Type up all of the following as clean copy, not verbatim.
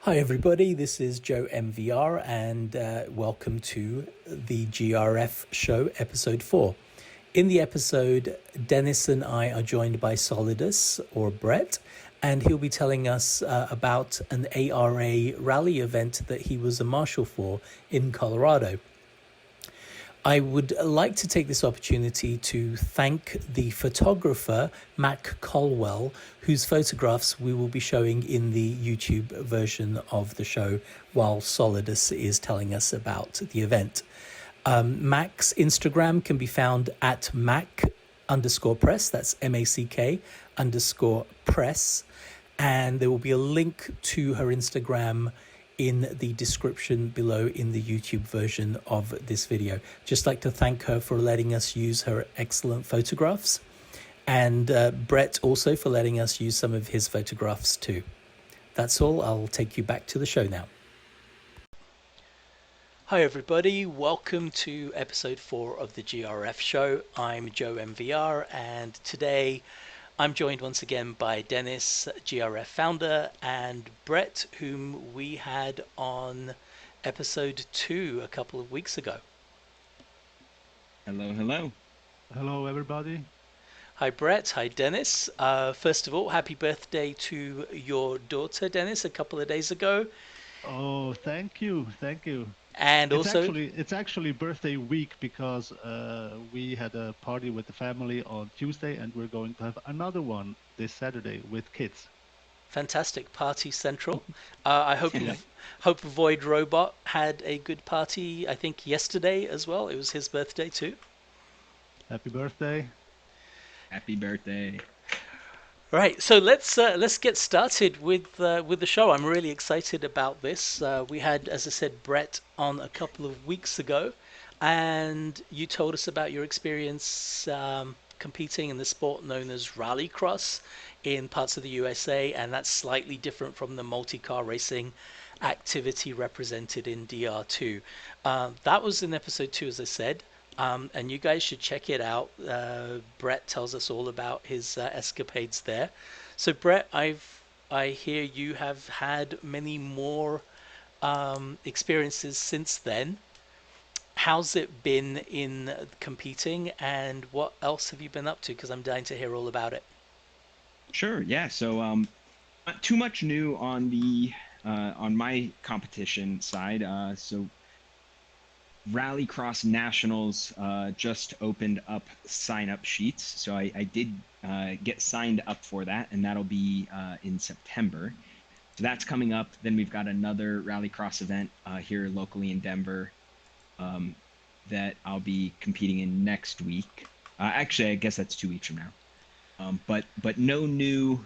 Hi everybody, this is Joe MVR and welcome to the GRF show, episode 4. In the episode, Denis and I are joined by Solidus, or Brett, and he'll be telling us about an ARA rally event that he was a marshal for in Colorado. I would like to take this opportunity to thank the photographer, Mac Colwell, whose photographs we will be showing in the YouTube version of the show while Solidus is telling us about the event. Mac's Instagram can be found at Mac_press, that's MACK_press, and there will be a link to her Instagram in the description below in the YouTube version of this video. Just like to thank her for letting us use her excellent photographs, and Brett also for letting us use some of his photographs too. That's all. I'll take you back to the show now. Hi everybody, welcome to episode 4 of the GRF show. I'm Joe MVR, and today I'm joined once again by Denis, GRF founder, and Brett, whom we had on episode 2 a couple of weeks ago. Hello, hello. Hello, everybody. Hi, Brett. Hi, Denis. First of all, happy birthday to your daughter, Denis, a couple of days ago. Oh, thank you, thank you. And also, it's actually birthday week because we had a party with the family on Tuesday, and we're going to have another one this Saturday with kids. Fantastic party central. I hope Void Robot had a good party. I think yesterday as well. It was his birthday too. Happy birthday! Happy birthday! Right, so let's get started with the show. I'm really excited about this. We had, as I said, Brett on a couple of weeks ago, and you told us about your experience competing in the sport known as rallycross in parts of the USA, and that's slightly different from the multi-car racing activity represented in DR2. That was in episode 2, as I said. And you guys should check it out. Brett tells us all about his escapades there. So Brett, I hear you have had many more experiences since then. How's it been in competing, and what else have you been up to? Because I'm dying to hear all about it. Sure, yeah. So, not too much new on the on my competition side. So Rallycross Nationals just opened up sign-up sheets, so I did get signed up for that, and that'll be in September. So that's coming up. Then we've got another Rallycross event here locally in Denver that I'll be competing in next week. Actually, I guess that's 2 weeks from now. But no new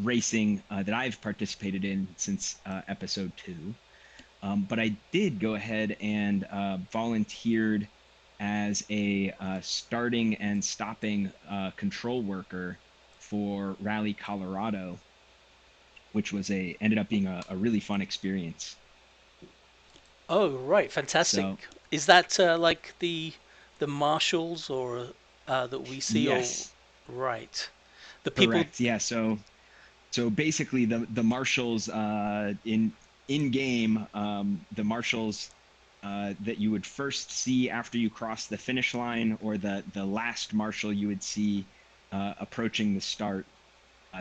racing that I've participated in since episode 2. But I did go ahead and volunteered as a starting and stopping control worker for Rally Colorado, which was ended up being a really fun experience. Oh, right, fantastic. So, Is that like the marshals or that we see? yes, Or right, the people. correct. Yeah. So basically, the marshals in game, the marshals that you would first see after you cross the finish line, or the last marshal you would see approaching the start.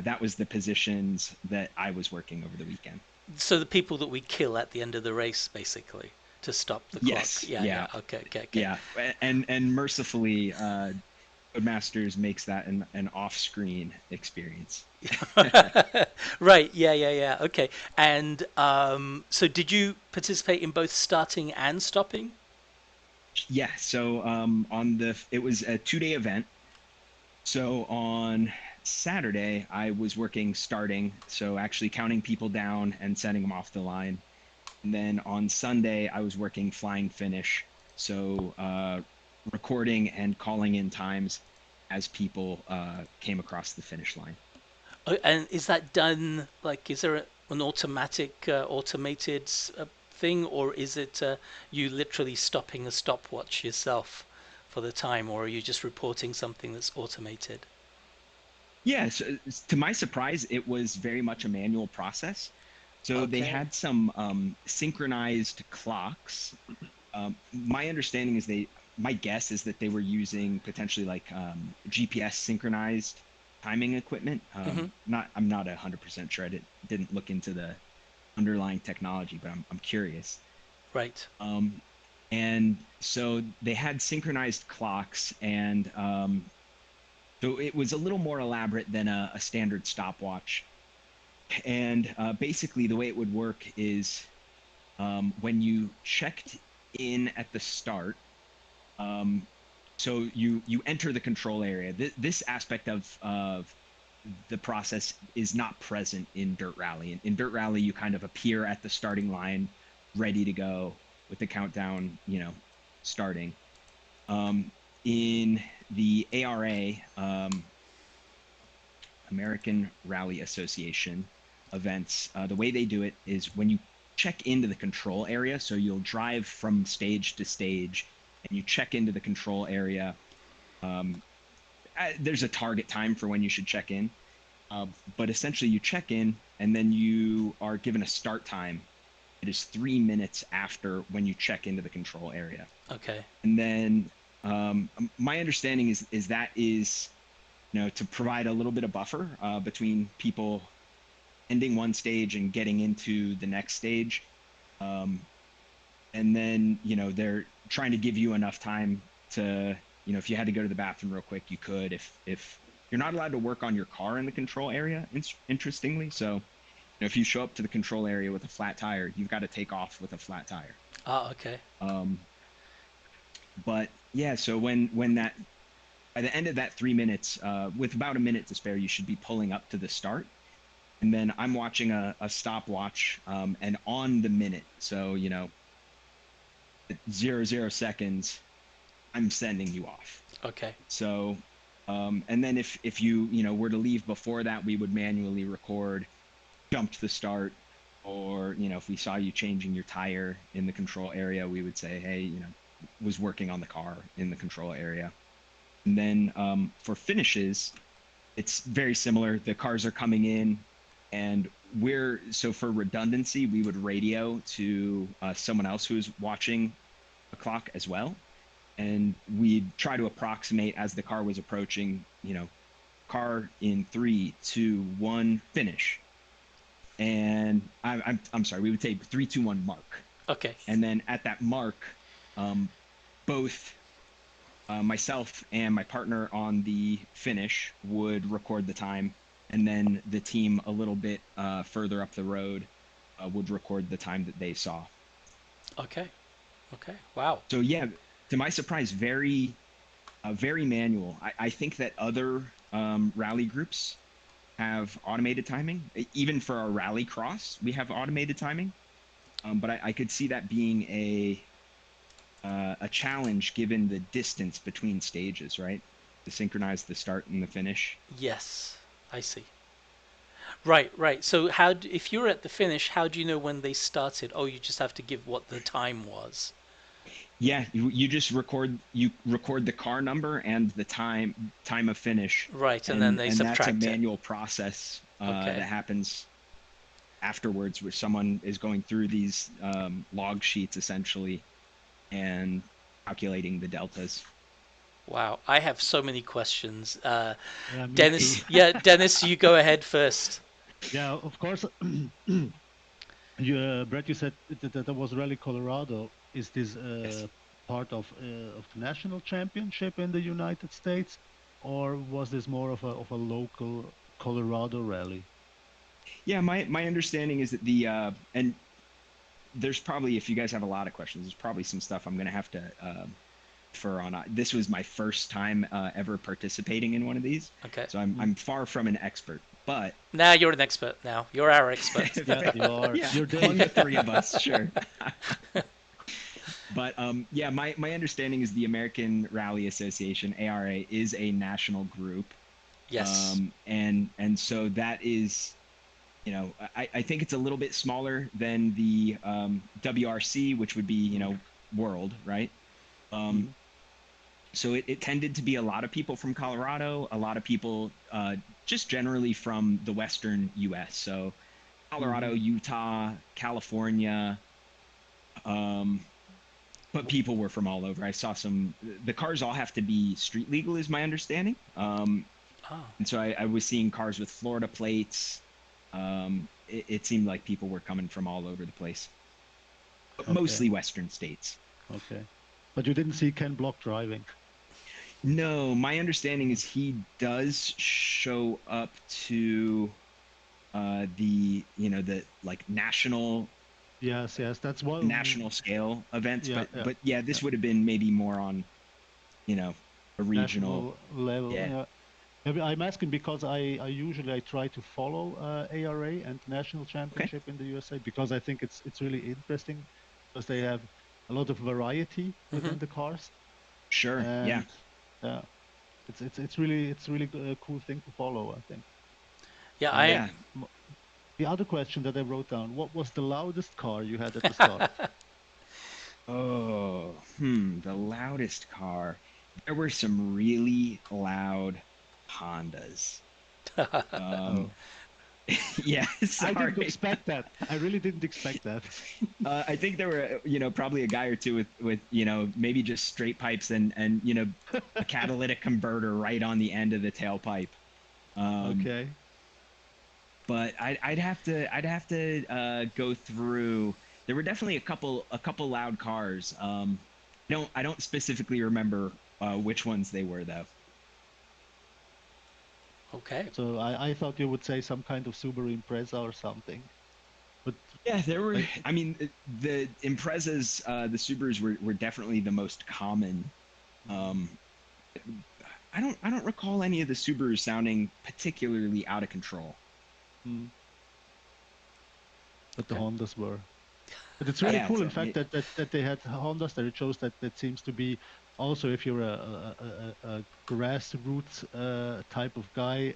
That was the positions that I was working over the weekend. So the people that we kill at the end of the race, basically, to stop the clock. Yes, Yeah, yeah. yeah, Okay. yeah, and mercifully, Codemasters makes that an off-screen experience. Right. Yeah. Okay. And so did you participate in both starting and stopping? Yeah, so it was a 2-day event. So on Saturday, I was working starting, so actually counting people down and sending them off the line. And then on Sunday, I was working flying finish, so recording and calling in times as people came across the finish line. And is that done like, is there an automatic, automated thing, or is it you literally stopping a stopwatch yourself for the time, or are you just reporting something that's automated? Yeah, so to my surprise, it was very much a manual process. So they Okay. had some synchronized clocks. My understanding is my guess is that they were using potentially like GPS synchronized timing equipment. Hmm. I'm not 100% sure. Didn't look into the underlying technology, but I'm curious. Right. Um, and so they had synchronized clocks, and so it was a little more elaborate than a standard stopwatch. And basically, the way it would work is when you checked in at the start, um, so you enter the control area. This aspect of the process is not present in Dirt Rally. In Dirt Rally, you kind of appear at the starting line, ready to go with the countdown, starting. In the ARA, American Rally Association events, the way they do it is when you check into the control area, so you'll drive from stage to stage and you check into the control area. Um, there's a target time for when you should check in, but essentially you check in and then you are given a start time. It is 3 minutes after when you check into the control area. Okay. And then my understanding is that is to provide a little bit of buffer between people ending one stage and getting into the next stage. Um, and then, they're trying to give you enough time to, if you had to go to the bathroom real quick, you could. If you're not allowed to work on your car in the control area, interestingly. So, if you show up to the control area with a flat tire, you've got to take off with a flat tire. Ah, okay. Um, but yeah, so when that by the end of that 3 minutes, with about a minute to spare, you should be pulling up to the start. And then I'm watching a stopwatch, and on the minute, so at 00 seconds, I'm sending you off. Okay. So, and then if you were to leave before that, we would manually record, jump to the start, or if we saw you changing your tire in the control area, we would say, hey, was working on the car in the control area. And then for finishes, it's very similar. The cars are coming in, and so for redundancy, we would radio to someone else who's watching a clock as well. And we'd try to approximate as the car was approaching, car in 3, 2, 1, finish. And I'm sorry, we would say 3, 2, 1 mark. Okay. And then at that mark, um, both myself and my partner on the finish would record the time, and then the team a little bit further up the road would record the time that they saw. Okay. Okay. Wow. So yeah, to my surprise, very manual. I think that other rally groups have automated timing. Even for our rally cross, we have automated timing. But I could see that being a challenge given the distance between stages, right? To synchronize the start and the finish. Yes. I see. Right, right. So if you're at the finish, how do you know when they started? Oh, you just have to give what the time was. Yeah, you just record the car number and the time of finish, Right, and then and they that's a subtract it. manual process Okay. that happens afterwards, where someone is going through these log sheets essentially and calculating the deltas. Wow. I have so many questions. Yeah, me too. Dennis, yeah, Dennis, you go ahead first. Yeah, of course. Brett, you said that was Rally Colorado. Is this Yes. part of the national championship in the United States, or was this more of a local Colorado rally? Yeah, my understanding is that and there's probably, if you guys have a lot of questions, there's probably some stuff I'm going to have to defer on. This was my first time ever participating in one of these, Okay. so I'm Mm. far from an expert. But Now you're an expert. Now you're our expert. Yeah, you are. yeah, You're among the Dave. three of us, sure. But yeah, my understanding is the American Rally Association (ARA) is a national group, Yes. and so that is, I think it's a little bit smaller than the WRC, which would be, Mm. world, right? Um, Mhm. So it tended to be a lot of people from Colorado, a lot of people just generally from the Western US. So Hmm. Colorado, Utah, California, um, but people were from all over. I saw the cars all have to be street legal, is my understanding. Ah, And so I was seeing cars with Florida plates. It seemed like people were coming from all over the place, but Okay. mostly Western states. Okay. But you didn't see Ken Block driving. No, my understanding is he does show up to the the like Yes, yes. That's one. national scale events, Yeah, yeah, but yeah, yeah. this would have been maybe more on you know a regional. National level. Yeah. Yeah. Maybe I'm asking because I usually I try to follow ARA and National Okay. Championship in the USA because I think it's really interesting because they have a lot of variety mm-hmm. within the cars, Sure. Yeah. and uh, it's really a cool thing to follow, I think. Yeah, Uh, I Yeah. m- the other question that I wrote down: what was the loudest car you had at the start? Oh, the loudest car. There were some really loud Hondas. Um, Oh, yeah, I didn't sorry. expect that. I really didn't expect that. I think there were, probably a guy or two with, maybe just straight pipes and, a catalytic converter right on the end of the tailpipe. Um, Okay. but I'd have to go through. There were definitely a couple loud cars. I don't specifically remember which ones they were though. okay. So I thought you would say some kind of Subaru Impreza or something, but Yeah, there were. I, I mean, the Imprezas, the Subarus were definitely the most common. mm, Um, I don't recall any of the Subarus sounding particularly out of control. mm, but the Okay. Hondas were. But it's really Yeah, cool, in fact, that they had Hondas there. It shows that that seems to be also if you're a grassroots type of guy,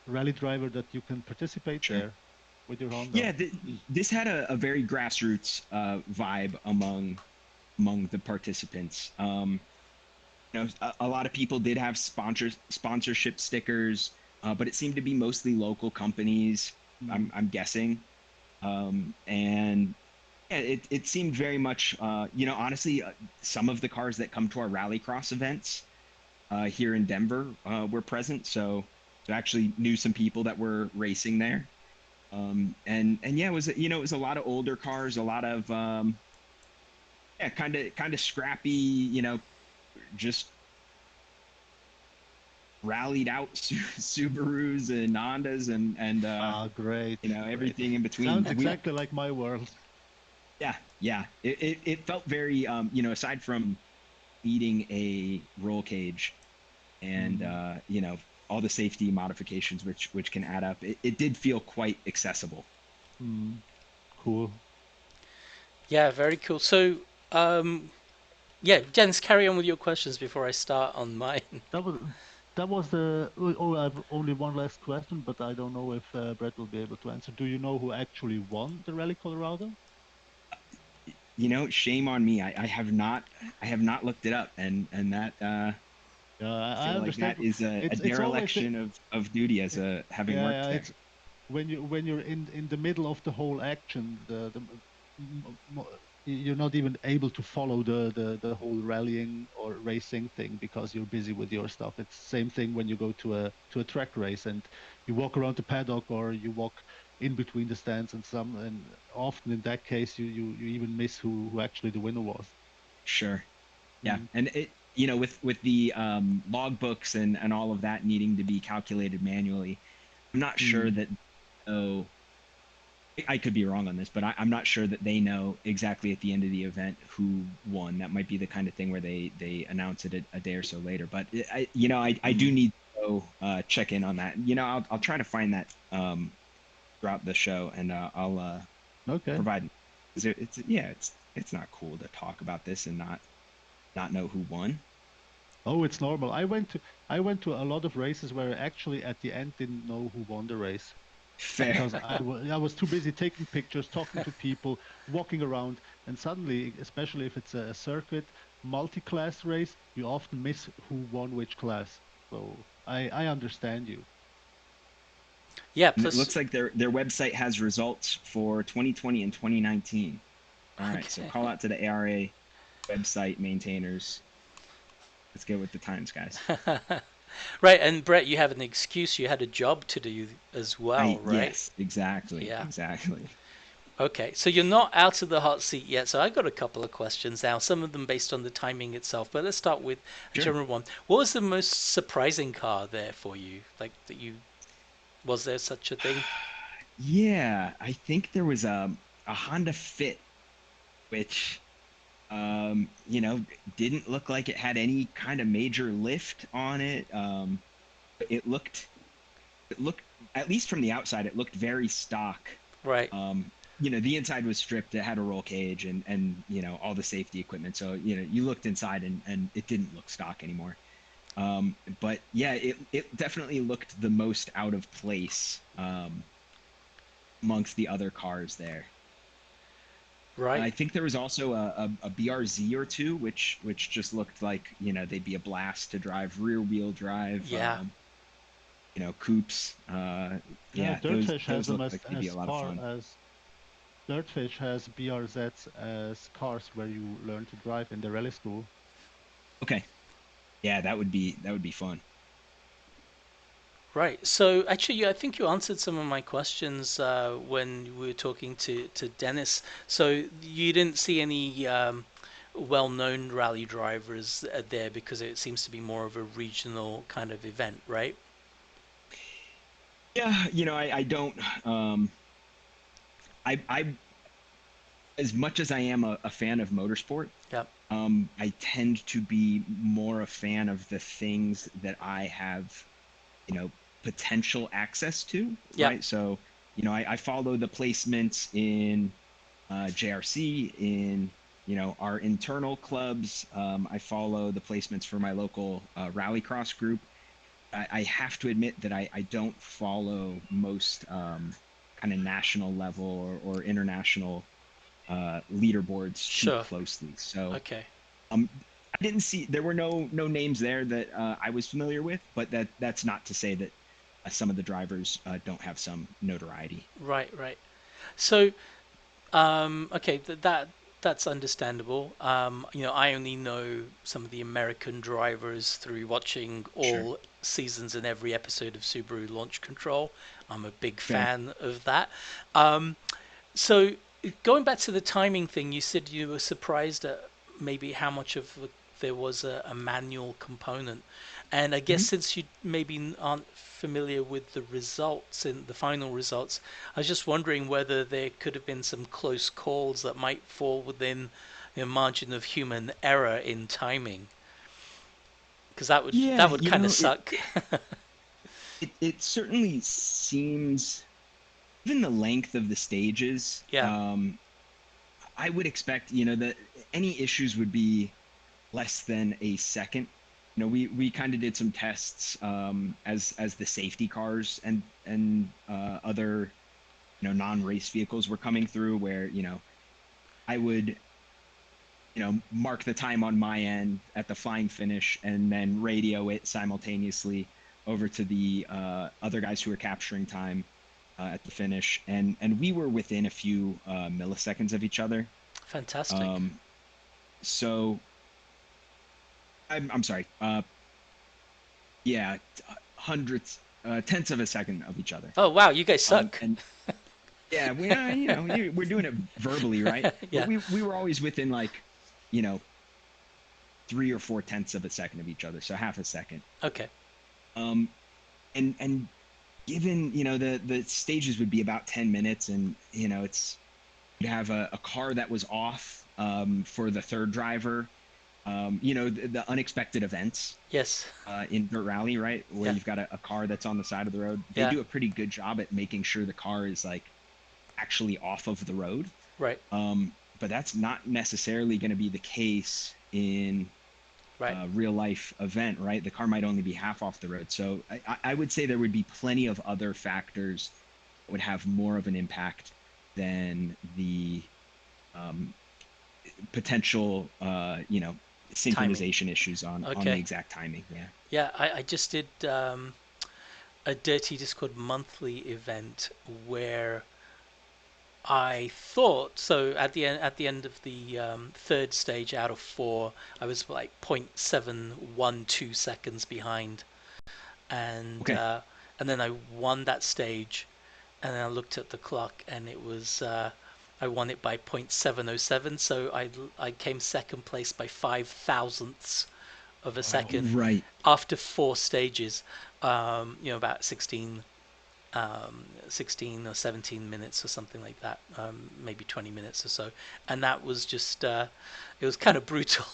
rally driver, that you can participate sure. there with your Honda. Yeah, this had a very grassroots vibe among the participants. A lot of people did have sponsorship stickers, but it seemed to be mostly local companies. I'm Mm, I'm guessing, and yeah, it seemed very much, honestly, some of the cars that come to our rallycross events here in Denver were present, so I actually knew some people that were racing there. And yeah, it was a lot of older cars, a lot of yeah, kind of scrappy, just rallied out Subarus and Hondas and ah, great, great. everything in Sounds between. We exactly like my world. Yeah, yeah. It felt very aside from eating a roll cage and Mm, all the safety modifications which can add up, it did feel quite accessible. mm, cool. Yeah, very cool. So, um, yeah, Jens, carry on with your questions before I start on mine. That was that was the. Oh, I have only one last question, but I don't know if Brett will be able to answer. Do you know who actually won the Rally Colorado? Shame on me. I have not looked it up, and that I I feel like understand. that is a It's always the. dereliction of duty as a having Yeah, worked yeah. there. It's when you're in the middle of the whole action, you're not even able to follow the whole rallying or racing thing because you're busy with your stuff. It's same thing when you go to a track race and you walk around the paddock or you walk in between the stands, and often in that case you even miss who actually the winner was. Sure. Yeah, Mm, and with the logbooks and all of that needing to be calculated manually, I'm not sure mm, that. Oh, I could be wrong on this, but I'm not sure that they know exactly at the end of the event who won. That might be the kind of thing where they announce it a day or so later. But I do mm. need to go check in on that. I'll try to find that throughout the show, and I'll Okay. provide. 'Cause it's not cool to talk about this and not know who won. Oh, it's normal. I went to a lot of races where I actually at the end didn't know who won the race Fair. because I was too busy taking pictures, talking to people, walking around, and suddenly, especially if it's a circuit, multi-class race, you often miss who won which class. So I understand you. Yeah, And it plus looks like their website has results for 2020 and 2019. All right, so okay. call out to the ARA website maintainers. Let's get with the times, guys. Right, and Brett, you have an excuse. You had a job to do as well, I right? yes, exactly, Yeah. exactly. Okay, so you're not out of the hot seat yet. So I got a couple of questions now, some of them based on the timing itself. But let's start with a Sure. general one. What was the most surprising car there for you? Like that you was there such a thing? Yeah, I think there was a Honda Fit, which didn't look like it had any kind of major lift on it. It looked it looked at least from the outside, it looked very stock. Right, The inside was stripped. It had a roll cage and all the safety equipment. So you looked inside and it didn't look stock anymore. But yeah, it definitely looked the most out of place amongst the other cars there. right. I think there was also a BRZ or two, which just looked like they'd be a blast to drive, rear wheel drive, Yeah, coupes. Yeah, Yeah, those Dirtfish has those them looked like they'd be a as lot of car fun. as Dirtfish has BRZs as cars where you learn to drive in the rally school. Okay, yeah, that would be fun. right. So actually, I think you answered some of my questions when we were talking to Dennis. So you didn't see any well-known rally drivers there because it seems to be more of a regional kind of event, right? Yeah, I don't. I as much as I am a fan of motorsport, Yep. I tend to be more a fan of the things that I have, you know, potential access to, Yep. right? So, I follow the placements in JRC, in, our internal clubs. I follow the placements for my local rallycross group. I have to admit that I don't follow most kind of national level or international leaderboards too Sure. closely. So Okay. I didn't see there were no names there that I was familiar with, but that's not to say that some of the drivers don't have some notoriety. Right. Right. So okay, that's understandable. I only know some of the American drivers through watching Sure. all seasons and every episode of Subaru Launch Control. I'm a big Fair. fan of that. Um, so going back to the timing thing, you said you were surprised at maybe how much of there was a manual component, and I guess Mhm. since you maybe aren't familiar with the results and the final results, I was just wondering whether there could have been some close calls that might fall within the margin of human error in timing, because Yeah, that would kind of suck. it certainly seems given the length of the stages, Yeah, I would expect, that any issues would be less than a second. We kind of did some tests as the safety cars and other non-race vehicles were coming through where I would mark the time on my end at the flying finish and then radio it simultaneously over to the other guys who were capturing time at the finish, and we were within a few milliseconds of each other. fantastic. um so I'm sorry, yeah, hundreds, tenths of a second of each other. Oh wow, you guys suck. And yeah, we're doing it verbally, right? But Yeah. we were always within like, you know, 3 or 4 tenths of a second of each other, so half a second. Okay. Um, and given the stages would be about 10 minutes, and it's you'd have a car that was off for the third driver. The unexpected events Yes. in dirt rally, right, where Yeah. you've got a car that's on the side of the road. They Yeah. do a pretty good job at making sure the car is like actually off of the road. Right. But that's not necessarily going to be the case in Right. a real life event, right? The car might only be half off the road. So I would say there would be plenty of other factors that would have more of an impact than the um, potential, timing. synchronization issues on the Okay. exact timing. Yeah. Yeah, I just did a Dirty Discord monthly event where I thought so at the end of the third stage out of four, I was like 0.712 seconds behind, and Okay. uh, and then I won that stage, and then I looked at the clock, and it was I won it by 0.707, so I came second place by 5 thousandths of a Wow. second Right. after four stages, about 16 or 17 minutes or something like that, maybe 20 minutes or so. And that was just, it was kind of brutal.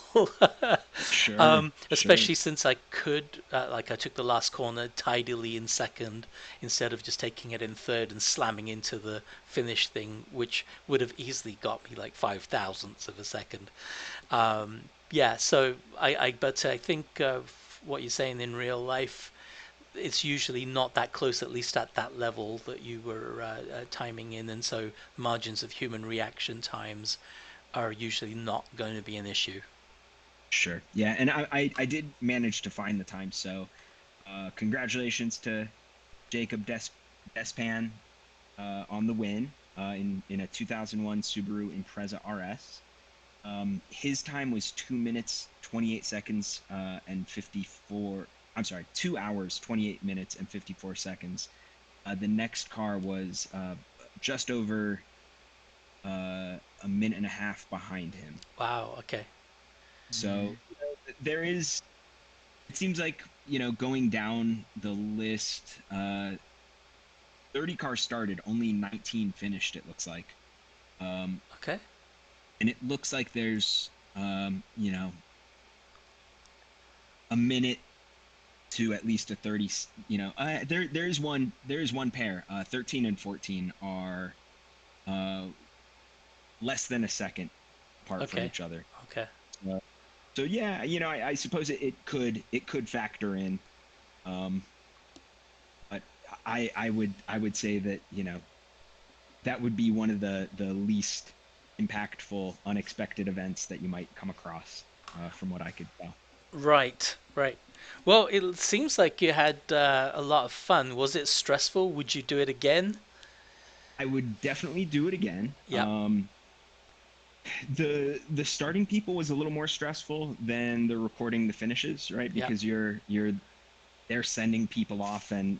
Sure. Sure. Especially since I could, like, I took the last corner tidily in second instead of just taking it in third and slamming into the finish thing, which would have easily got me like 5 thousandths of a second. Yeah, so but I think what you're saying in real life, it's usually not that close, at least at that level that you were timing in, and so margins of human reaction times are usually not going to be an issue. Sure. Yeah. And I did manage to find the time. So congratulations to Jacob Despan on the win in a 2001 Subaru Impreza RS. His time was 2 minutes, 28 seconds, and 54. I'm sorry, 2 hours, 28 minutes, and 54 seconds. The next car was just over a minute and a half behind him. Wow. Okay. So there is, it seems like, going down the list, 30 cars started, only 19 finished, it looks like. Um, Okay. and it looks like there's, a minute to at least a 30, there is one pair, 13 and 14 are uh, less than a second apart from Okay. each other. Okay. So, so yeah, I suppose it could factor in. Um, but I would say that, that would be one of the least impactful, unexpected events that you might come across, from what I could tell. Right. Right. Well, it seems like you had a lot of fun. Was it stressful? Would you do it again? I would definitely do it again. Yep. The starting people was a little more stressful than the recording the finishes, right? Yep. Because they're sending people off, and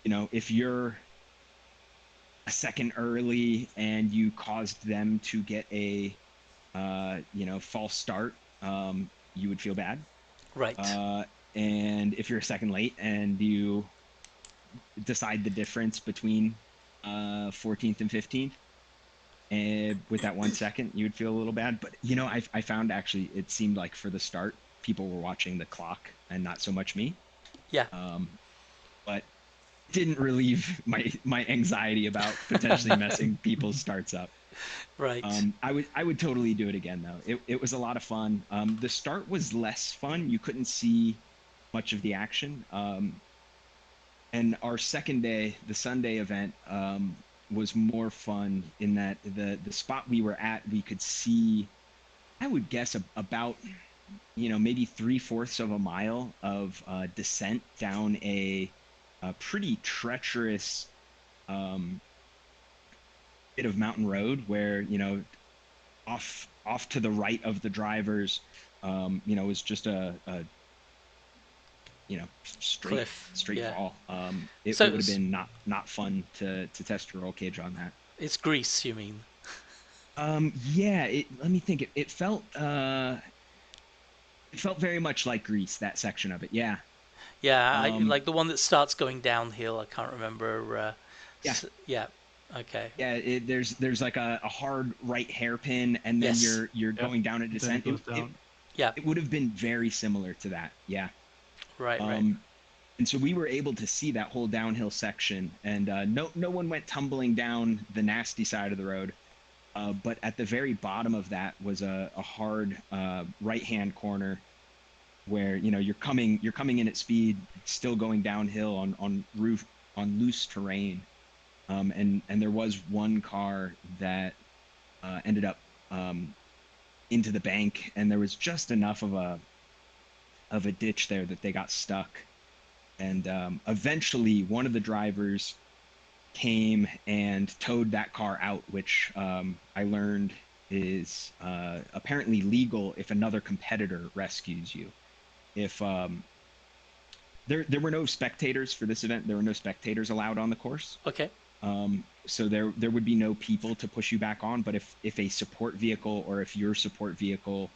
if you're a second early and you caused them to get a false start, you would feel bad. Right. Uh, and if you're a second late and you decide the difference between 14th and 15th, and with that 1 second, you would feel a little bad. But I found actually it seemed like for the start, people were watching the clock and not so much me. Yeah. But it didn't relieve my anxiety about potentially messing people's starts up. Right. I would totally do it again though. It was a lot of fun. The start was less fun. You couldn't see much of the action. And our second day, the Sunday event, was more fun in that the spot we were at, we could see, I would guess, about, maybe 3/4 of a mile of descent down a pretty treacherous um, bit of mountain road where, off to the right of the drivers, was just a straight Cliff. straight Yeah. fall. It So would have been not fun to test your roll cage on that. it's Greece, you mean? Yeah, let me think. It felt very much like Greece, that section of it. Yeah. Yeah, Um, like the one that starts going downhill. I can't remember. yeah, Yeah. Okay. yeah. There's like a hard right hairpin, and then Yes. you're Yeah. going down a Then it descent. It goes it down. Yeah. it would have been very similar to that. Yeah. Right. Right. Um, and so we were able to see that whole downhill section, and no one went tumbling down the nasty side of the road. But at the very bottom of that was a hard right hand corner where you're coming in at speed, still going downhill on loose terrain. And there was one car that ended up into the bank, and there was just enough of a ditch there that they got stuck. And eventually, one of the drivers came and towed that car out, which I learned is apparently legal if another competitor rescues you. If there were no spectators for this event, there were no spectators allowed on the course. Okay. So there would be no people to push you back on. But if a support vehicle, or if your support vehicle,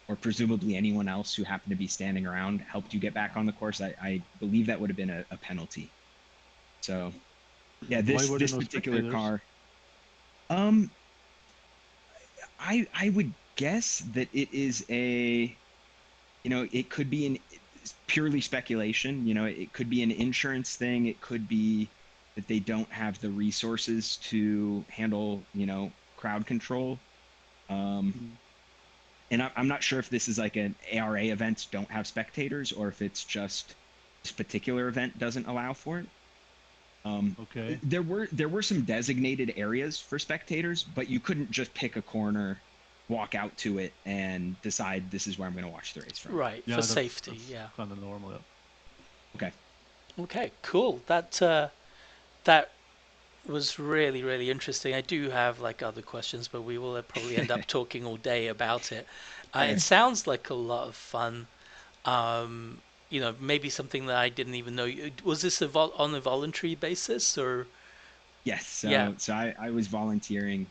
or presumably anyone else who happened to be standing around, helped you get back on the course, I believe that would have been a penalty. So yeah, Why this were there this no particular spectators? car, um, I would guess that it is a, it could be an purely speculation. It could be an insurance thing. It could be that they don't have the resources to handle, crowd control. Um, Mm, and I'm not sure if this is like an ARA events don't have spectators, or if it's just this particular event doesn't allow for it. Um, okay. there were some designated areas for spectators, but you couldn't just pick a corner, walk out to it, and decide this is where I'm going to watch the race from. Right, for Yeah, safety. that's Yeah. kind of normal. Yeah. Okay. Okay, cool. That was really, really interesting. I do have like other questions, but we will probably end up talking all day about it. It Fair. sounds like a lot of fun. Maybe something that I didn't even know. Was this on a voluntary basis or? Yes. Yeah, So I was volunteering.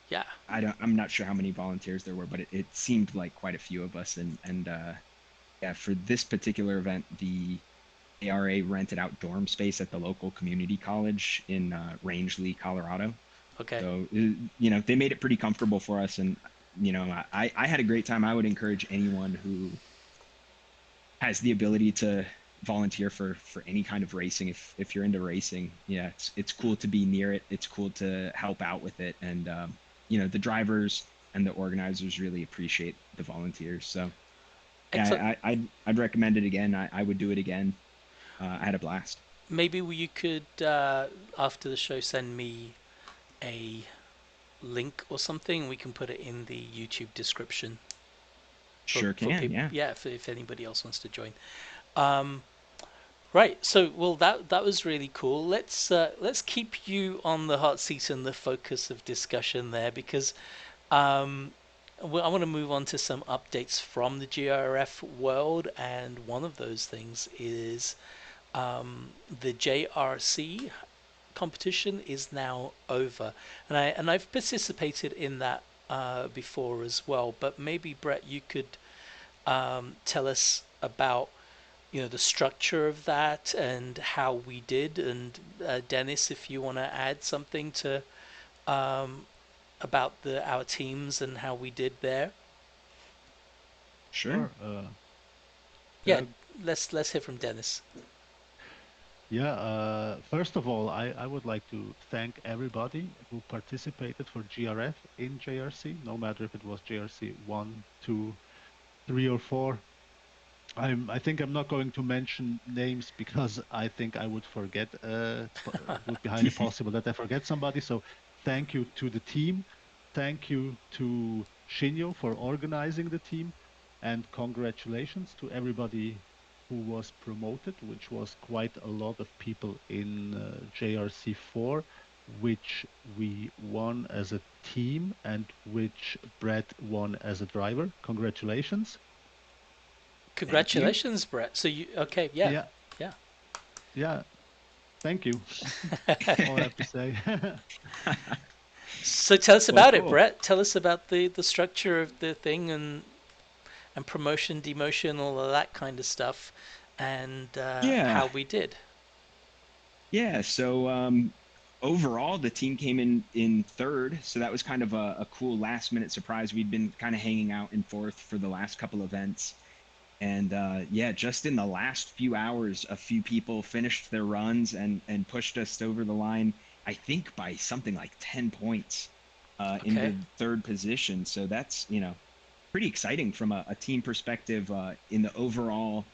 yeah. I'm not sure how many volunteers there were, but it seemed like quite a few of us. And yeah, for this particular event, the ARA rented out dorm space at the local community college in Rangeley, Colorado. Okay. So, they made it pretty comfortable for us. And, I had a great time. I would encourage anyone who has the ability to volunteer for any kind of racing. If you're into racing, yeah, it's cool to be near it. It's cool to help out with it. And, the drivers and the organizers really appreciate the volunteers. So Excellent. yeah, I'd recommend it again. I would do it again. I had a blast. Maybe you could, after the show, send me a link or something. We can put it in the YouTube description Sure for can. people. Yeah. Yeah, if anybody else wants to join. Um, right. So, well, that was really cool. Let's keep you on the hot seat and the focus of discussion there because um, I want to move on to some updates from the GRF world, and one of those things is the JRC competition is now over, and I've participated in that before as well. But maybe Brett, you could tell us about the structure of that and how we did, and Dennis, if you want to add something to um, about the our teams and how we did there. Sure. Sure. Yeah, Yeah, let's hear from Dennis. yeah. First of all, I would like to thank everybody who participated for GRF in JRC, no matter if it was JRC 1, 2, 3, or 4. I think I'm not going to mention names because I think I would forget. It would be highly possible that I forget somebody. So thank you to the team. Thank you to Shinyo for organizing the team. And congratulations to everybody who was promoted, which was quite a lot of people in JRC4, which we won as a team and which Brett won as a driver. Congratulations. Thank you. Congratulations, Brett. So you okay? Yeah, Yeah, yeah. yeah. Thank you. All I have to say. So tell us Well, about it, cool. Brett. Tell us about the structure of the thing and promotion, demotion, all of that kind of stuff, and Yeah. how we did. Yeah. So overall, the team came in third. So that was kind of a cool last minute surprise. We'd been kind of hanging out in fourth for the last couple events. And yeah, just in the last few hours, a few people finished their runs and pushed us over the line, I think by something like 10 points Okay. into third position. So that's, pretty exciting from a team perspective in the overall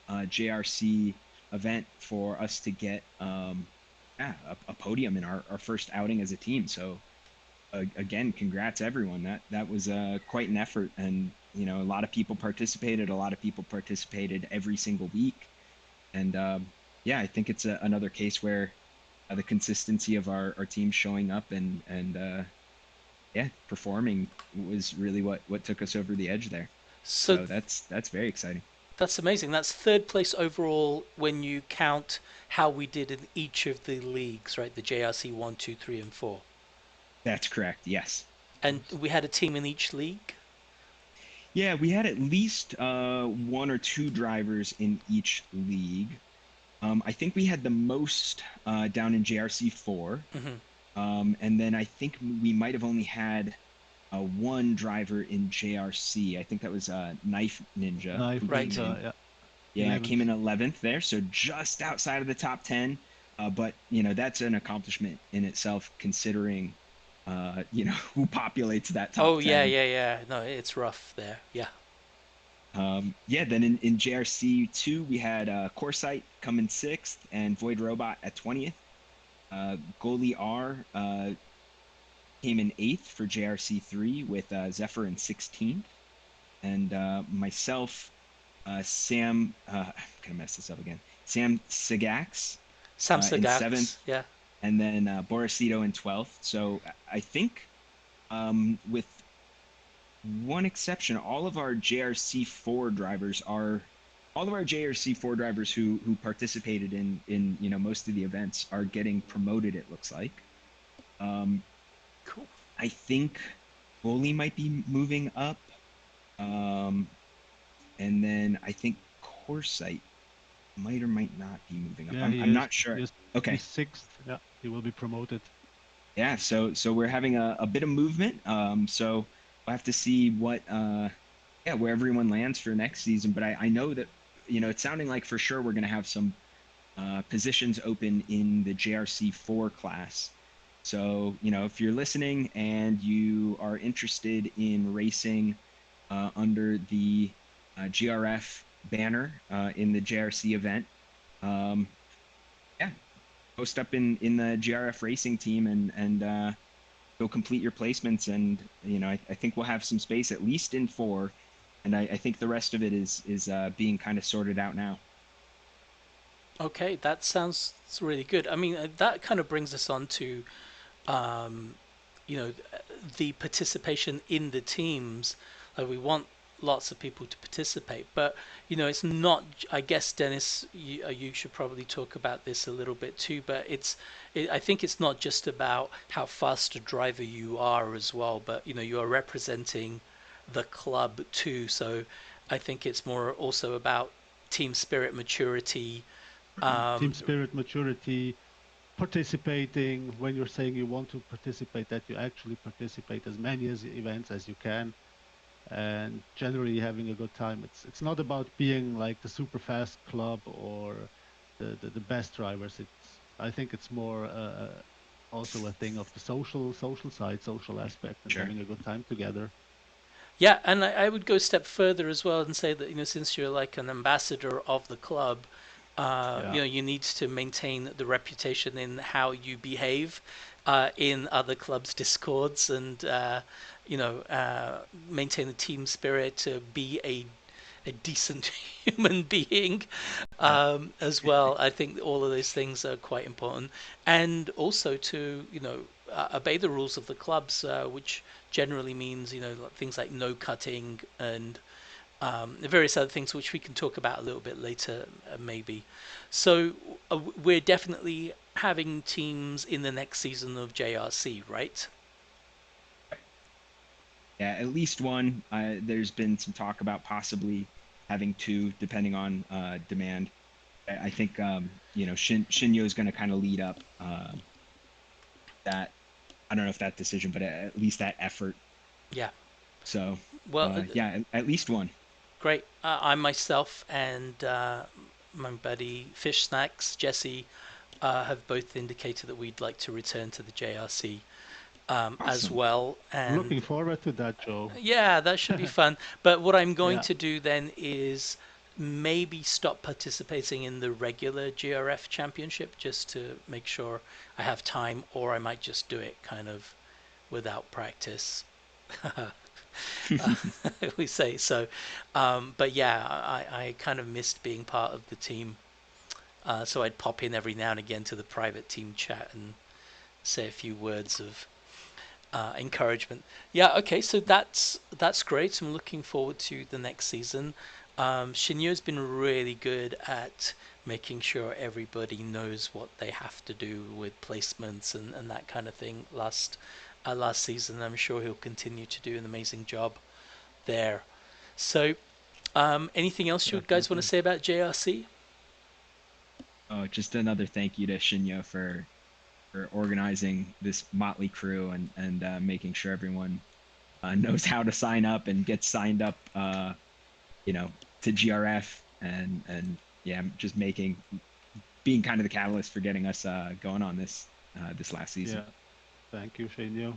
JRC event for us to get yeah, a podium in our first outing as a team. So again, congrats everyone. That was quite an effort, and a lot of people participated. A lot of people participated every single week, and yeah, I think it's another case where the consistency of our team showing up and yeah, performing was really what took us over the edge there. So So that's very exciting. that's amazing. That's third place overall when you count how we did in each of the leagues, right? The JRC 1, 2, 3, and 4. That's correct. Yes. And we had a team in each league. Yeah, we had at least one or two drivers in each league. I think we had the most down in JRC4. Hmm. And then I think we might have only had one driver in JRC. I think that was Knife Ninja, Knife who came Right. Ninja, in. yeah, Yeah, 11th. came in 11th there, so just outside of the top 10. But that's an accomplishment in itself, considering who populates that Oh top yeah, 10. yeah, yeah. No, it's rough there. Yeah. Yeah, then in JRC2 we had Coresight come in sixth and Void Robot at 20th. Goalie R came in eighth for JRC3 with Zephyr in 16th, and myself, Sam. I'm gonna mess this up again. Sam Sigax in seventh, Samsagax. Yeah. and then Borisito in 12th. So I think with one exception, all of our JRC4 drivers who participated in most of the events are getting promoted, it looks like. Um, Cool. I think goalie might be moving up. Um, and then I think Coresight might or might not be moving up. Yeah, I'm not sure. he's Okay. sixth. Yeah, he will be promoted. Yeah, so we're having a bit of movement. So we'll have to see what yeah, where everyone lands for next season. But I know that it's sounding like for sure we're gonna have some positions open in the JRC4 class. So, if you're listening and you are interested in racing under the GRF banner in the JRC event, um, yeah, post up in the GRF racing team and go complete your placements. And I think we'll have some space at least in four, and I think the rest of it is being kind of sorted out now. Okay, that sounds really good. I mean, that kind of brings us on to um, you know the participation in the teams. Like we want lots of people to participate, but it's not. I guess Dennis, you should probably talk about this a little bit too. But I think it's not just about how fast a driver you are as well, but you are representing the club too. So I think it's more also about team spirit, maturity. Team Um, spirit, maturity, participating. When you're saying you want to participate, that you actually participate as many as events as you can, and generally having a good time. It's not about being like the super fast club or the best drivers. I think it's more also a thing of the social side, social aspect, and Sure. having a good time together. Yeah, and I would go a step further as well and say that since you're like an ambassador of the club, Yeah, you need to maintain the reputation in how you behave in other clubs' discords, and maintain the team spirit to be a decent human being yeah. as well. I think all of those things are quite important, and also to obey the rules of the clubs, which generally means things like no cutting and various other things which we can talk about a little bit later, maybe. So we're definitely having teams in the next season of JRC, right? Yeah, at least one. There's been some talk about possibly having two, depending on demand. I think Shinyo is going to kind of lead up that. I don't know if that decision, but at least that effort. Yeah. So Well, yeah, at least one. great. I myself and my buddy Fish Snacks, Jesse, have both indicated that we'd like to return to the JRC as Awesome. well. And Looking forward to that, Joe. yeah, that should be fun. But what I'm going Yeah. to do then is maybe stop participating in the regular GRF championship just to make sure I have time, or I might just do it kind of without practice. uh, we say so. But yeah, I kind of missed being part of the team. So I'd pop in every now and again to the private team chat and say a few words of encouragement. Yeah, okay, so that's great. I'm looking forward to the next season. Shinyo's been really good at making sure everybody knows what they have to do with placements and that kind of thing. Last season, I'm sure he'll continue to do an amazing job there. So, anything else you guys want to Definitely. say about JRC? Oh, just another thank you to Shinyo for organizing this motley crew and making sure everyone knows how to sign up and get signed up, you know, to GRF and yeah, just being kind of the catalyst for getting us going on this last season. Yeah. Thank you, Shinyo.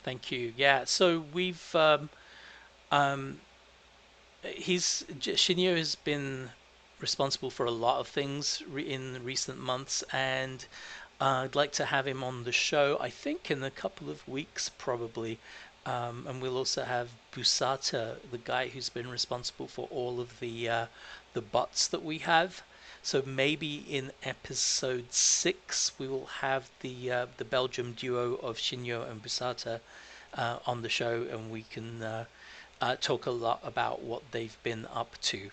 Thank you. Yeah, so we've um, Shinyo has been responsible for a lot of things in recent months, and I'd like to have him on the show. I think in a couple of weeks, probably. And we'll also have Busata, the guy who's been responsible for all of the bots that we have. So maybe in episode 6 we will have the Belgium duo of Shinyo and Busata on the show, and we can talk a lot about what they've been up to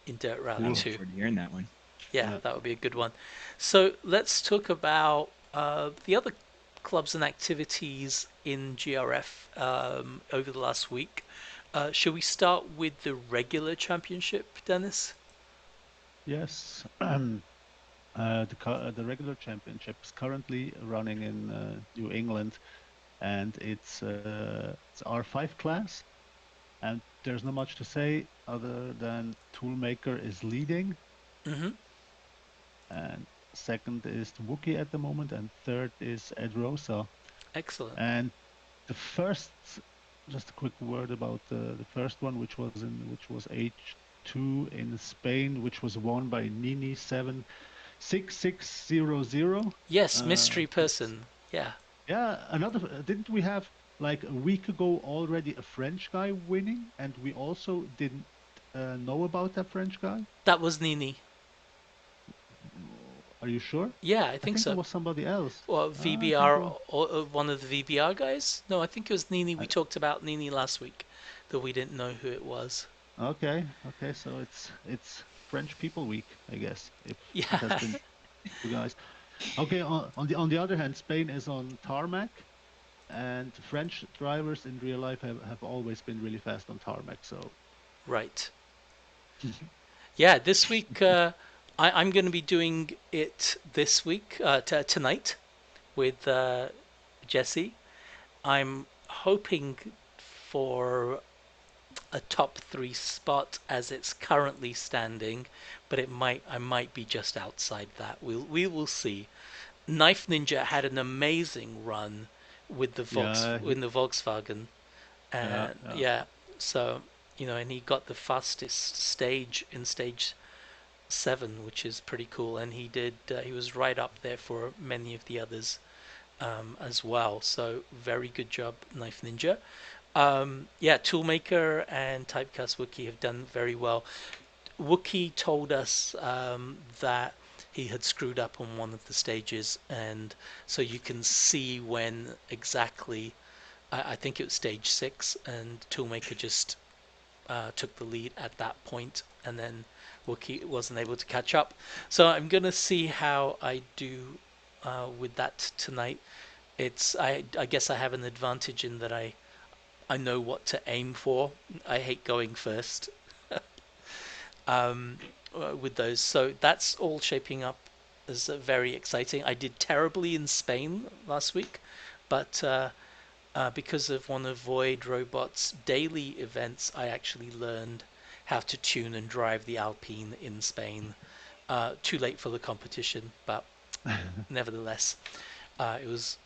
in Dirt I Rally Cool. look 2. forward to hearing that one. Yeah, Yeah. that would be a good one. So let's talk about the other clubs and activities in GRF over the last week. Shall we start with the regular championship, Dennis? Yes. The regular championship is currently running in New England, and it's R5 class, and there's not much to say other than Toolmaker is leading, Mm-hmm. and second is the Wookiee at the moment, and third is Ed Rosa. Excellent. And the first, just a quick word about the first one, which was H2 in Spain, which was won by Nini 76600. Yes, mystery This person. Yeah, Yeah, another. Didn't we have like a week ago already a French guy winning, and we also didn't know about that French guy? that was Nini. Are you sure? Yeah, I I think think that so. was somebody else. Well, I think VBR, or one of the VBR guys? No, I think it was Nini. We I, talked about Nini last week, though we didn't know who it was. okay, okay. So it's French People Week, I guess. If it has Yeah, been you guys. Okay. On the other hand, Spain is on tarmac, and French drivers in real life have always been really fast on tarmac. So right. Yeah, this week I'm going to be doing it this week, tonight, with Jesse. I'm hoping for a top 3 spot as it's currently standing, but I might be just outside that. We will see. Knife Ninja had an amazing run with yeah, in the Volkswagen, yeah, and yeah. yeah, so and he got the fastest stage in stage 7, which is pretty cool. And he was right up there for many of the others as well. So very good job, Knife Ninja. Yeah, Toolmaker and Typecast Wookie have done very well. Wookie told us that he had screwed up on one of the stages, and so you can see when exactly. I think it was stage 6, and Toolmaker just took the lead at that point, and then Wookie wasn't able to catch up. So I'm gonna see how I do with that tonight. I guess I have an advantage in that I know what to aim for. I hate going first um, with those. So that's all shaping up as very exciting. I did terribly in Spain last week, but because of one of Void Robot's daily events, I actually learned how to tune and drive the Alpine in Spain. Too late for the competition, but nevertheless, it was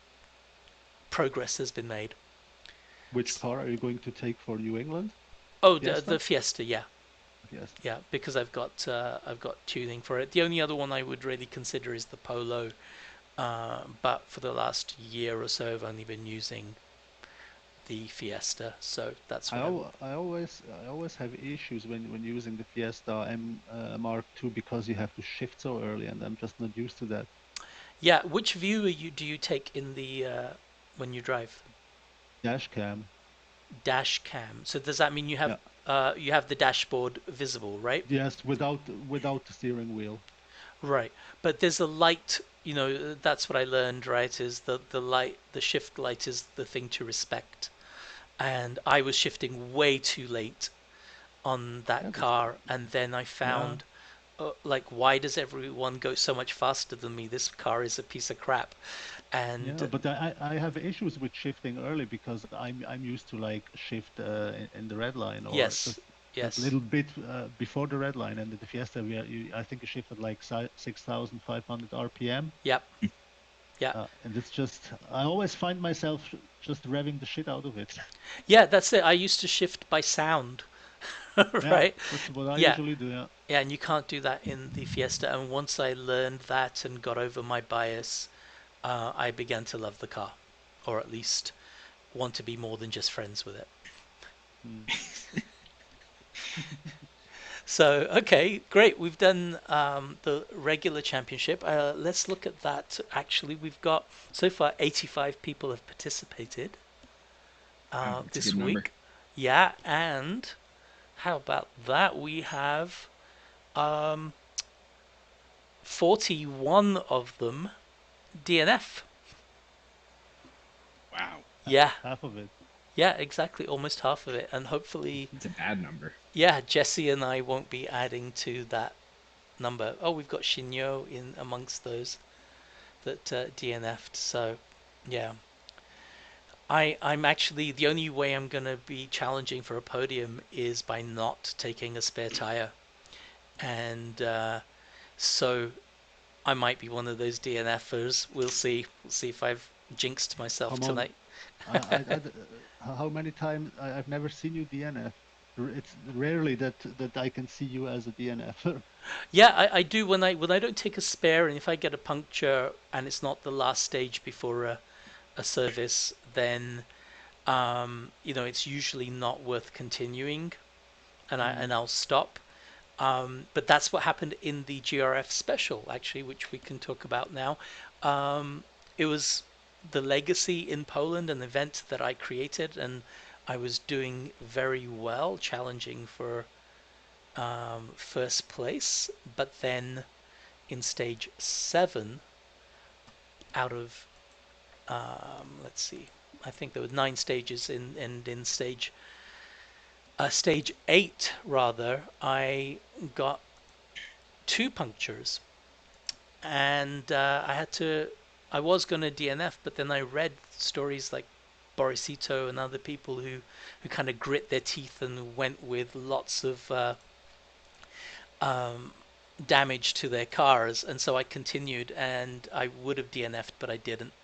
progress has been made. Which car are you going to take for New England? Oh, the Fiesta? Fiesta, yeah, Fiesta. yeah, because I've got tuning for it. The only other one I would really consider is the Polo, But for the last year or so, I've only been using the Fiesta, so that's what I would. I always have issues when using the Fiesta M Mark II because you have to shift so early, and I'm just not used to that. Yeah, which view do you take in the when you drive? Dash cam, Dash cam. So does that mean yeah, you have the dashboard visible, right? yes, without the steering wheel. Right. But there's a light, that's what I learned, right? Is the light, the shift light is the thing to respect. And I was shifting way too late on that Yeah, that's car, and then I yeah. found like, why does everyone go so much faster than me? This car is a piece of crap. Yeah, And but I have issues with shifting early because I'm used to like shift in the red line or yes, just a yes, little bit before the red line. And the Fiesta, I think you shifted like 6,500 RPM, yep, yeah. and it's just I always find myself just revving the shit out of it. Yeah, that's it. I used to shift by sound, Yeah, right? that's what I Yeah, usually do. Yeah. yeah, and you can't do that in the Fiesta. And once I learned that and got over my bias, I began to love the car, or at least want to be more than just friends with it. Mm. So, okay, great. We've done the regular championship. Let's look at that. Actually, we've got so far 85 people have participated Wow, that's a this good number. week. Yeah, and how about that? We have um, 41 of them DNF. Wow, Yeah, Half of it. yeah, exactly. Almost half of it. And hopefully, that's a bad number. yeah, Jesse and I won't be adding to that number. Oh, we've got Shinyo in amongst those that DNF'd. So, yeah. I'm actually the only way I'm going to be challenging for a podium is by not taking a spare tire. And so I might be one of those DNFers. We'll see. We'll see if I've jinxed myself Come on. tonight. How many times I've never seen you DNF. It's rarely that I can see you as a DNF. Yeah, I do when I don't take a spare, and if I get a puncture and it's not the last stage before a service, then it's usually not worth continuing, and Mm, I'll stop. But that's what happened in the GRF special, actually, which we can talk about now. It was the Legacy in Poland, an event that I created, and I was doing very well, challenging for first place. But then in stage 7, out of let's see, I think there were 9 stages in stage 8 rather, I got 2 punctures, and I was going to DNF, but then I read stories like Borisito and other people who kind of grit their teeth and went with lots of um, damage to their cars, and so I continued, and I would have DNF'd, but I didn't.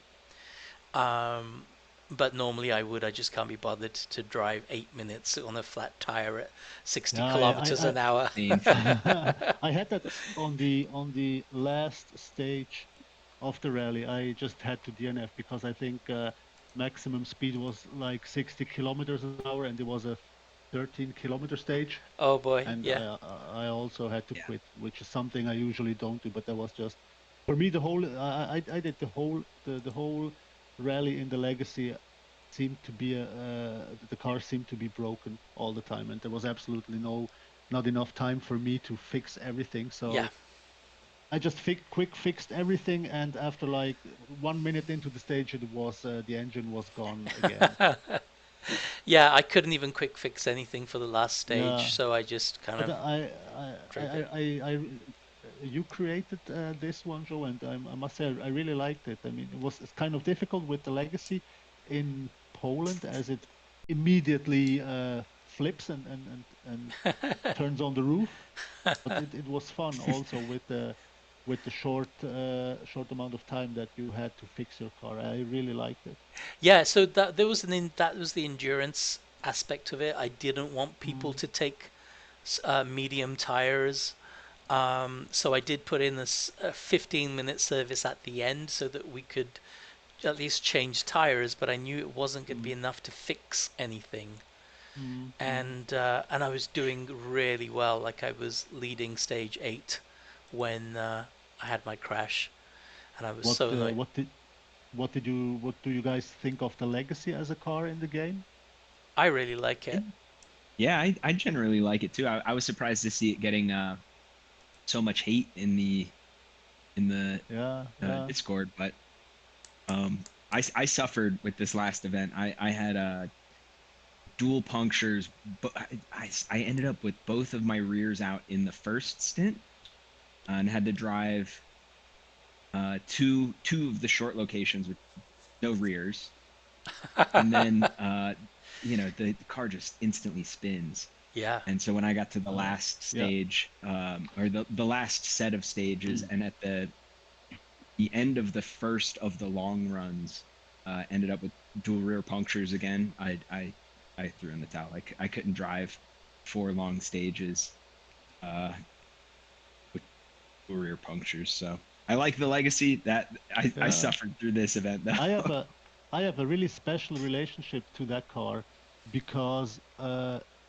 Um, but normally I would. I just can't be bothered to drive 8 minutes on a flat tire at 60 yeah, kilometers an hour. Same. I had that on the last stage of the rally. I just had to DNF because I think maximum speed was like 60 kilometers an hour, and it was a 13-kilometer stage. Oh boy, And yeah, I also had to Yeah. quit, which is something I usually don't do. But that was just for me the whole. I did the whole rally in the Legacy seemed to be the car seemed to be broken all the time, and there was absolutely not enough time for me to fix everything. yeah. So I just quick fixed everything, and after like 1 minute into the stage, it was the engine was gone again. Yeah, I couldn't even quick fix anything for the last stage, Yeah, so I just kind but of drove it. you created this one, Joe, and I must say I really liked it. I mean, it's kind of difficult with the Legacy in Poland as it immediately flips and turns on the roof. But it was fun also with the short amount of time that you had to fix your car. I really liked it. Yeah, so that was the endurance aspect of it. I didn't want people Mm, to take medium tires, So I did put in a 15-minute service at the end so that we could at least change tires, but I knew it wasn't going to be Mm, enough to fix anything. mm, mm. And I was doing really well. Like I was leading stage 8 when I had my crash, and I was What so annoyed. what do you guys think of the legacy as a car in the game? I really like it. Yeah, I generally like it too. I was surprised to see it getting so much hate in the Yeah, yeah. Discord, but I suffered with this last event. I had dual punctures, but I ended up with both of my rears out in the first stint, and had to drive two of the short locations with no rears, and then the car just instantly spins. Yeah. And so when I got to the Oh, last yeah. stage, or the last set of stages, and at the end of the first of the long runs, ended up with dual rear punctures again. I threw in the towel. I couldn't drive 4 long stages with dual rear punctures. So I like the legacy that I Yeah. suffered through this event I though. have a I have a really special relationship to that car because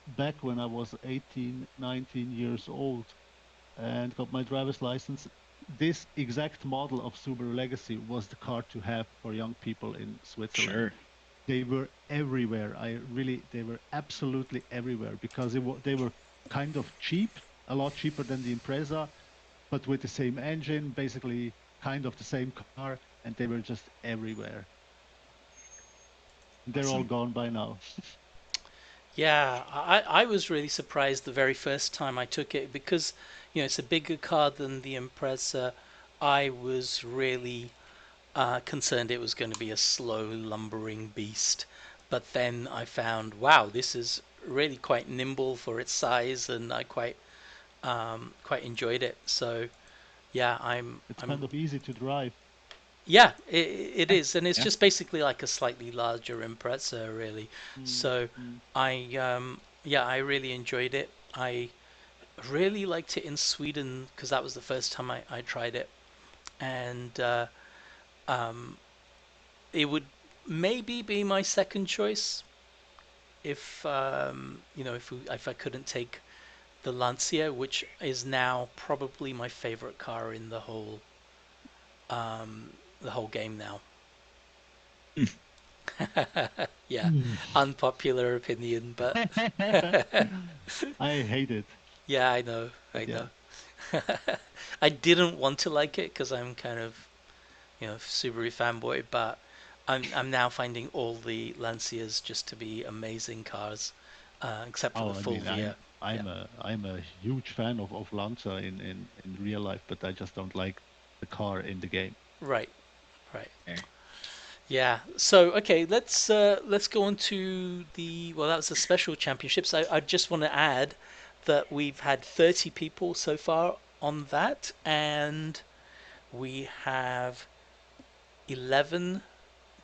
back when I was 18, 19 years old and got my driver's license, this exact model of Subaru Legacy was the car to have for young people in Switzerland. Sure. They were everywhere. They were absolutely everywhere because they were kind of cheap, a lot cheaper than the Impreza, but with the same engine, basically kind of the same car, and they were just everywhere. They're all Awesome. gone by now. Yeah, I was really surprised the very first time I took it because, it's a bigger car than the Impreza. I was really concerned it was going to be a slow, lumbering beast. But then I found, wow, this is really quite nimble for its size, and I quite enjoyed it. So yeah, It's I'm kind of easy to drive. yeah, it Yeah. is, and it's Yeah. just basically like a slightly larger Impreza, really. Mm, So mm. yeah, I really enjoyed it. I really liked it in Sweden because that was the first time I tried it, and um, it would maybe be my second choice if if I couldn't take the Lancia, which is now probably my favorite car in the whole game now. Yeah, Mm. unpopular opinion, but I hate it, yeah, I know, I but yeah. know. I didn't want to like it because I'm kind of, Subaru fanboy, but I'm now finding all the Lancias just to be amazing cars, except for Oh, the I full mean, V8. Yeah, I'm a huge fan of Lanza in real life, but I just don't like the car in the game. right, right. Fair. Yeah. So okay, let's go on to the well, that was the special championships. I just want to add that we've had 30 people so far on that, and we have 11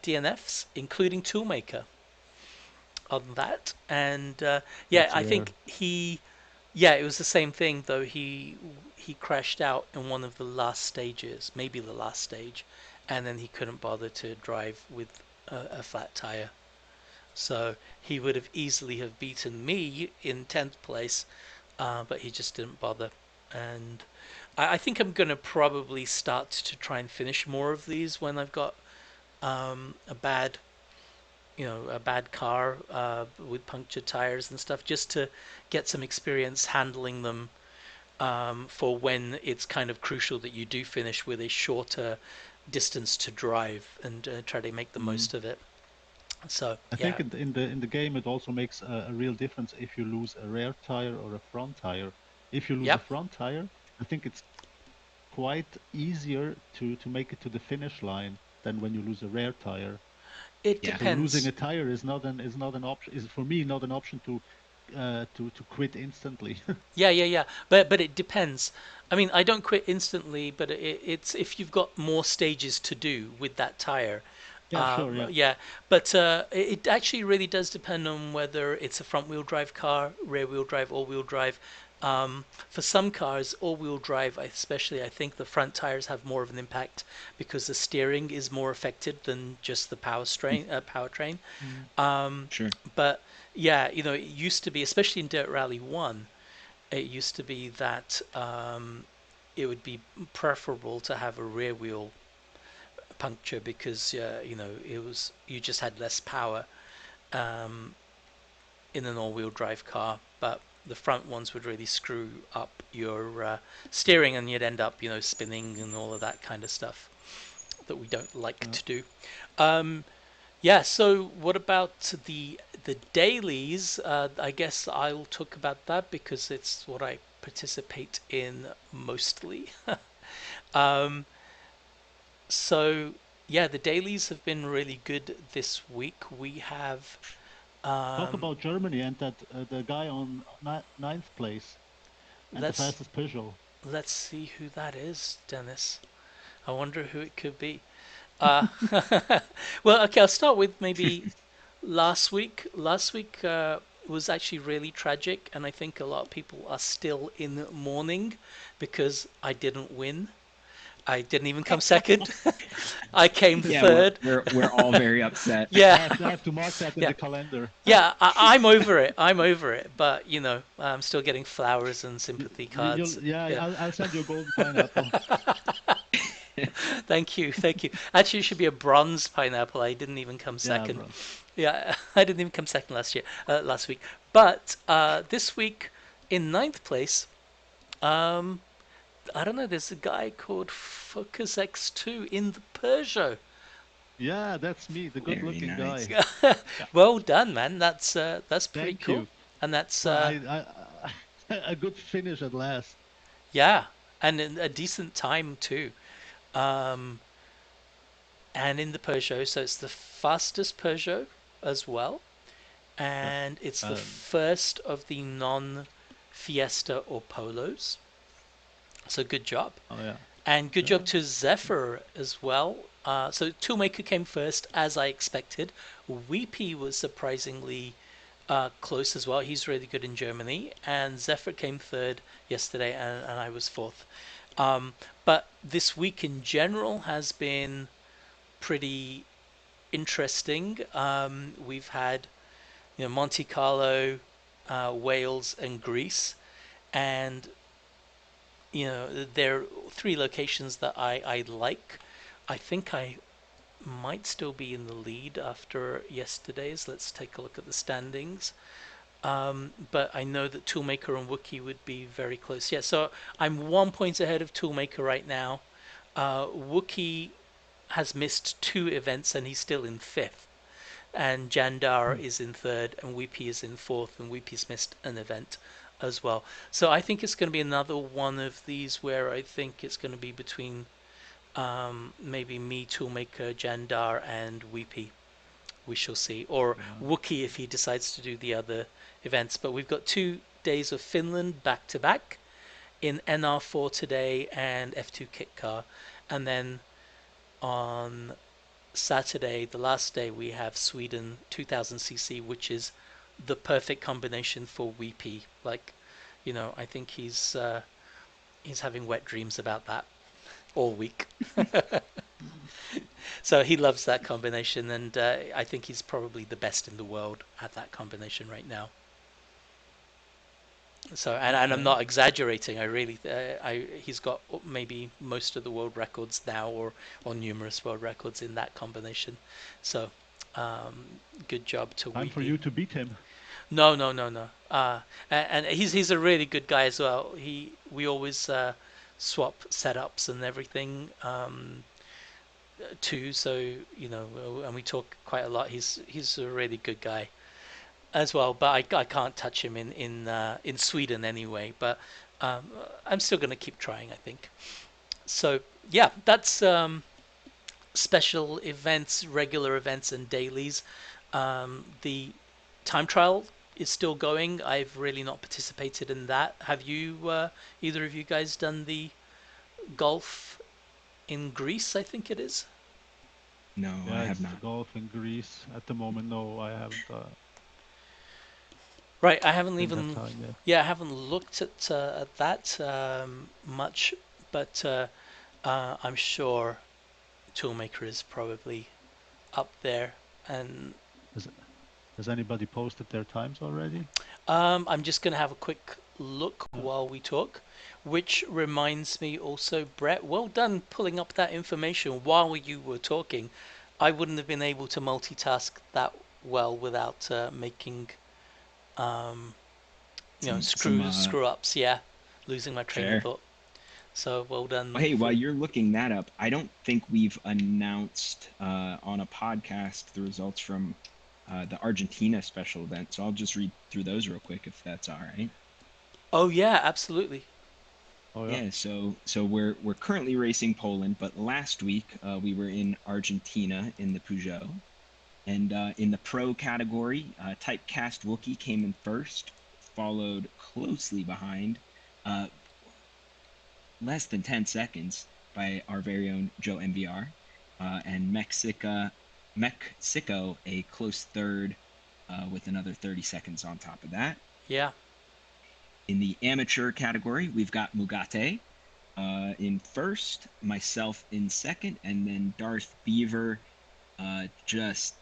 DNFs, including Toolmaker, on that. And yeah, That's I rare. think yeah, it was the same thing though. He crashed out in one of the last stages, maybe the last stage, and then he couldn't bother to drive with a flat tire. So he would have easily have beaten me in 10th place, but he just didn't bother. And I think I'm going to probably start to try and finish more of these when I've got a bad car with punctured tires and stuff, just to get some experience handling them for when it's kind of crucial that you do finish with a shorter distance to drive and try to make the Mm. most of it. So I think yeah, in the game it also makes a real difference if you lose a rear tire or a front tire. If you lose a yep, front tire, I think it's quite easier to make it to the finish line than when you lose a rear tire. it Yeah. So losing depends. a tire is not an option. Is for me not an option to quit instantly. Yeah. But it depends. I mean, I don't quit instantly, but it's if you've got more stages to do with that tire. Yeah, sure, yeah. Yeah, but it actually really does depend on whether it's a front wheel drive car, rear wheel drive, all wheel drive. For some cars, all-wheel drive, especially, I think the front tires have more of an impact because the steering is more affected than just the powertrain. Mm. Um, Sure. but yeah, it used to be, especially in Dirt Rally 1, it used to be that it would be preferable to have a rear wheel puncture because it was you just had less power um, in an all-wheel drive car, but the front ones would really screw up your steering, and you'd end up spinning and all of that kind of stuff that we don't like Yeah. to do. Um, yeah. So what about the dailies? I guess I'll talk about that because it's what I participate in mostly. um, so yeah, the dailies have been really good this week. We have Talk um, about Germany and that the guy on ninth place and the let's fastest Peugeot. let's see who that is, Dennis. I wonder who it could be. Uh, well, okay, I'll start with maybe last week. Last week was actually really tragic, and I think a lot of people are still in mourning because I didn't win. I didn't even come second. I came Yeah, we're third. we're we're all very upset. Yeah, I have to mark that in yeah, the calendar. yeah. I'm over it. I'm over it. But I'm still getting flowers and sympathy cards. Yeah, Yeah. I'll send you a golden pineapple. Thank you, thank you. Actually, it should be a bronze pineapple. I didn't even come Yeah, second. bronze. Yeah, I didn't even come second last week. But this week, in ninth place, um, I don't know. There's a guy called Focus X2 in the Peugeot. Yeah, that's me, the Very good-looking nice. guy. Yeah, Well done, man. That's pretty thank cool. you. And that's Well, a good finish at last. yeah, and a decent time too. Um, and in the Peugeot, so it's the fastest Peugeot as well. Yeah. And it's the Um, first of the non-Fiesta or Polos. So good job, oh yeah. and good job Yeah. to Zephyr as well. So Toolmaker came first, as I expected. Weepy was surprisingly close as well. He's really good in Germany, and Zephyr came third yesterday, and I was fourth. Um, but this week in general has been pretty interesting. We've had Monte Carlo, Wales, and Greece, and there are three locations that I like. I think I might still be in the lead after yesterday's. Let's take a look at the standings. But I know that Toolmaker and Wookie would be very close. Yeah, so I'm 1 point ahead of Toolmaker right now. Wookie has missed two events and he's still in fifth. And Jandar Hmm. is in third, and Weepy is in fourth, and Weepy's missed an event as well. So I think it's going to be another one of these where I think it's going to be between maybe me, Toolmaker, Jandar, and Weepy. We shall see. Or Yeah. Wookie if he decides to do the other events. But we've got 2 days of Finland back to back in NR4 today and F2 kit car. And then on Saturday, the last day, we have Sweden 2000cc, which is the perfect combination for Weepy. Like, I think he's having wet dreams about that all week. So he loves that combination, and I think he's probably the best in the world at that combination right now. So, and I'm Okay. not exaggerating. I really, he's got maybe most of the world records now, or numerous world records in that combination. So, good job to Time for Weepy. you to beat him. No, no, no, no. And he's a really good guy as well. We always swap setups and everything too. So and we talk quite a lot. He's a really good guy as well. But I can't touch him in Sweden anyway. But um, I'm still going to keep trying, I think. So yeah, that's special events, regular events, and dailies. The time trial is still going. I've really not participated in that. Have you, either of you guys, done the golf in Greece? I think it is. No, I Yeah, have it's not. golf in Greece at the moment. No, I haven't. Right, I haven't Didn't have even, time yet. yeah, I haven't looked at that much, but I'm sure Toolmaker is probably up there. And Has has anybody posted their times already? I'm just going to have a quick look Yeah. while we talk, which reminds me also, Brett, well done pulling up that information while you were talking. I wouldn't have been able to multitask that well without making um, Some screw ups. Yeah, losing my train of fair. thought. So well Well, done hey, while for. you're looking that up, I don't think we've announced on a podcast the results from the Argentina special event. So I'll just read through those real quick if that's all right. Oh yeah, absolutely. Oh yeah. Yeah, so we're currently racing Poland, but last week we were in Argentina in the Peugeot, and in the pro category, typecast Wookie came in first, followed closely behind, uh, less than 10 seconds by our very own Joe MVR, and Mexico a close third with another 30 seconds on top of that. Yeah. In the amateur category, we've got Mugate in first, myself in second, and then Darth Beaver just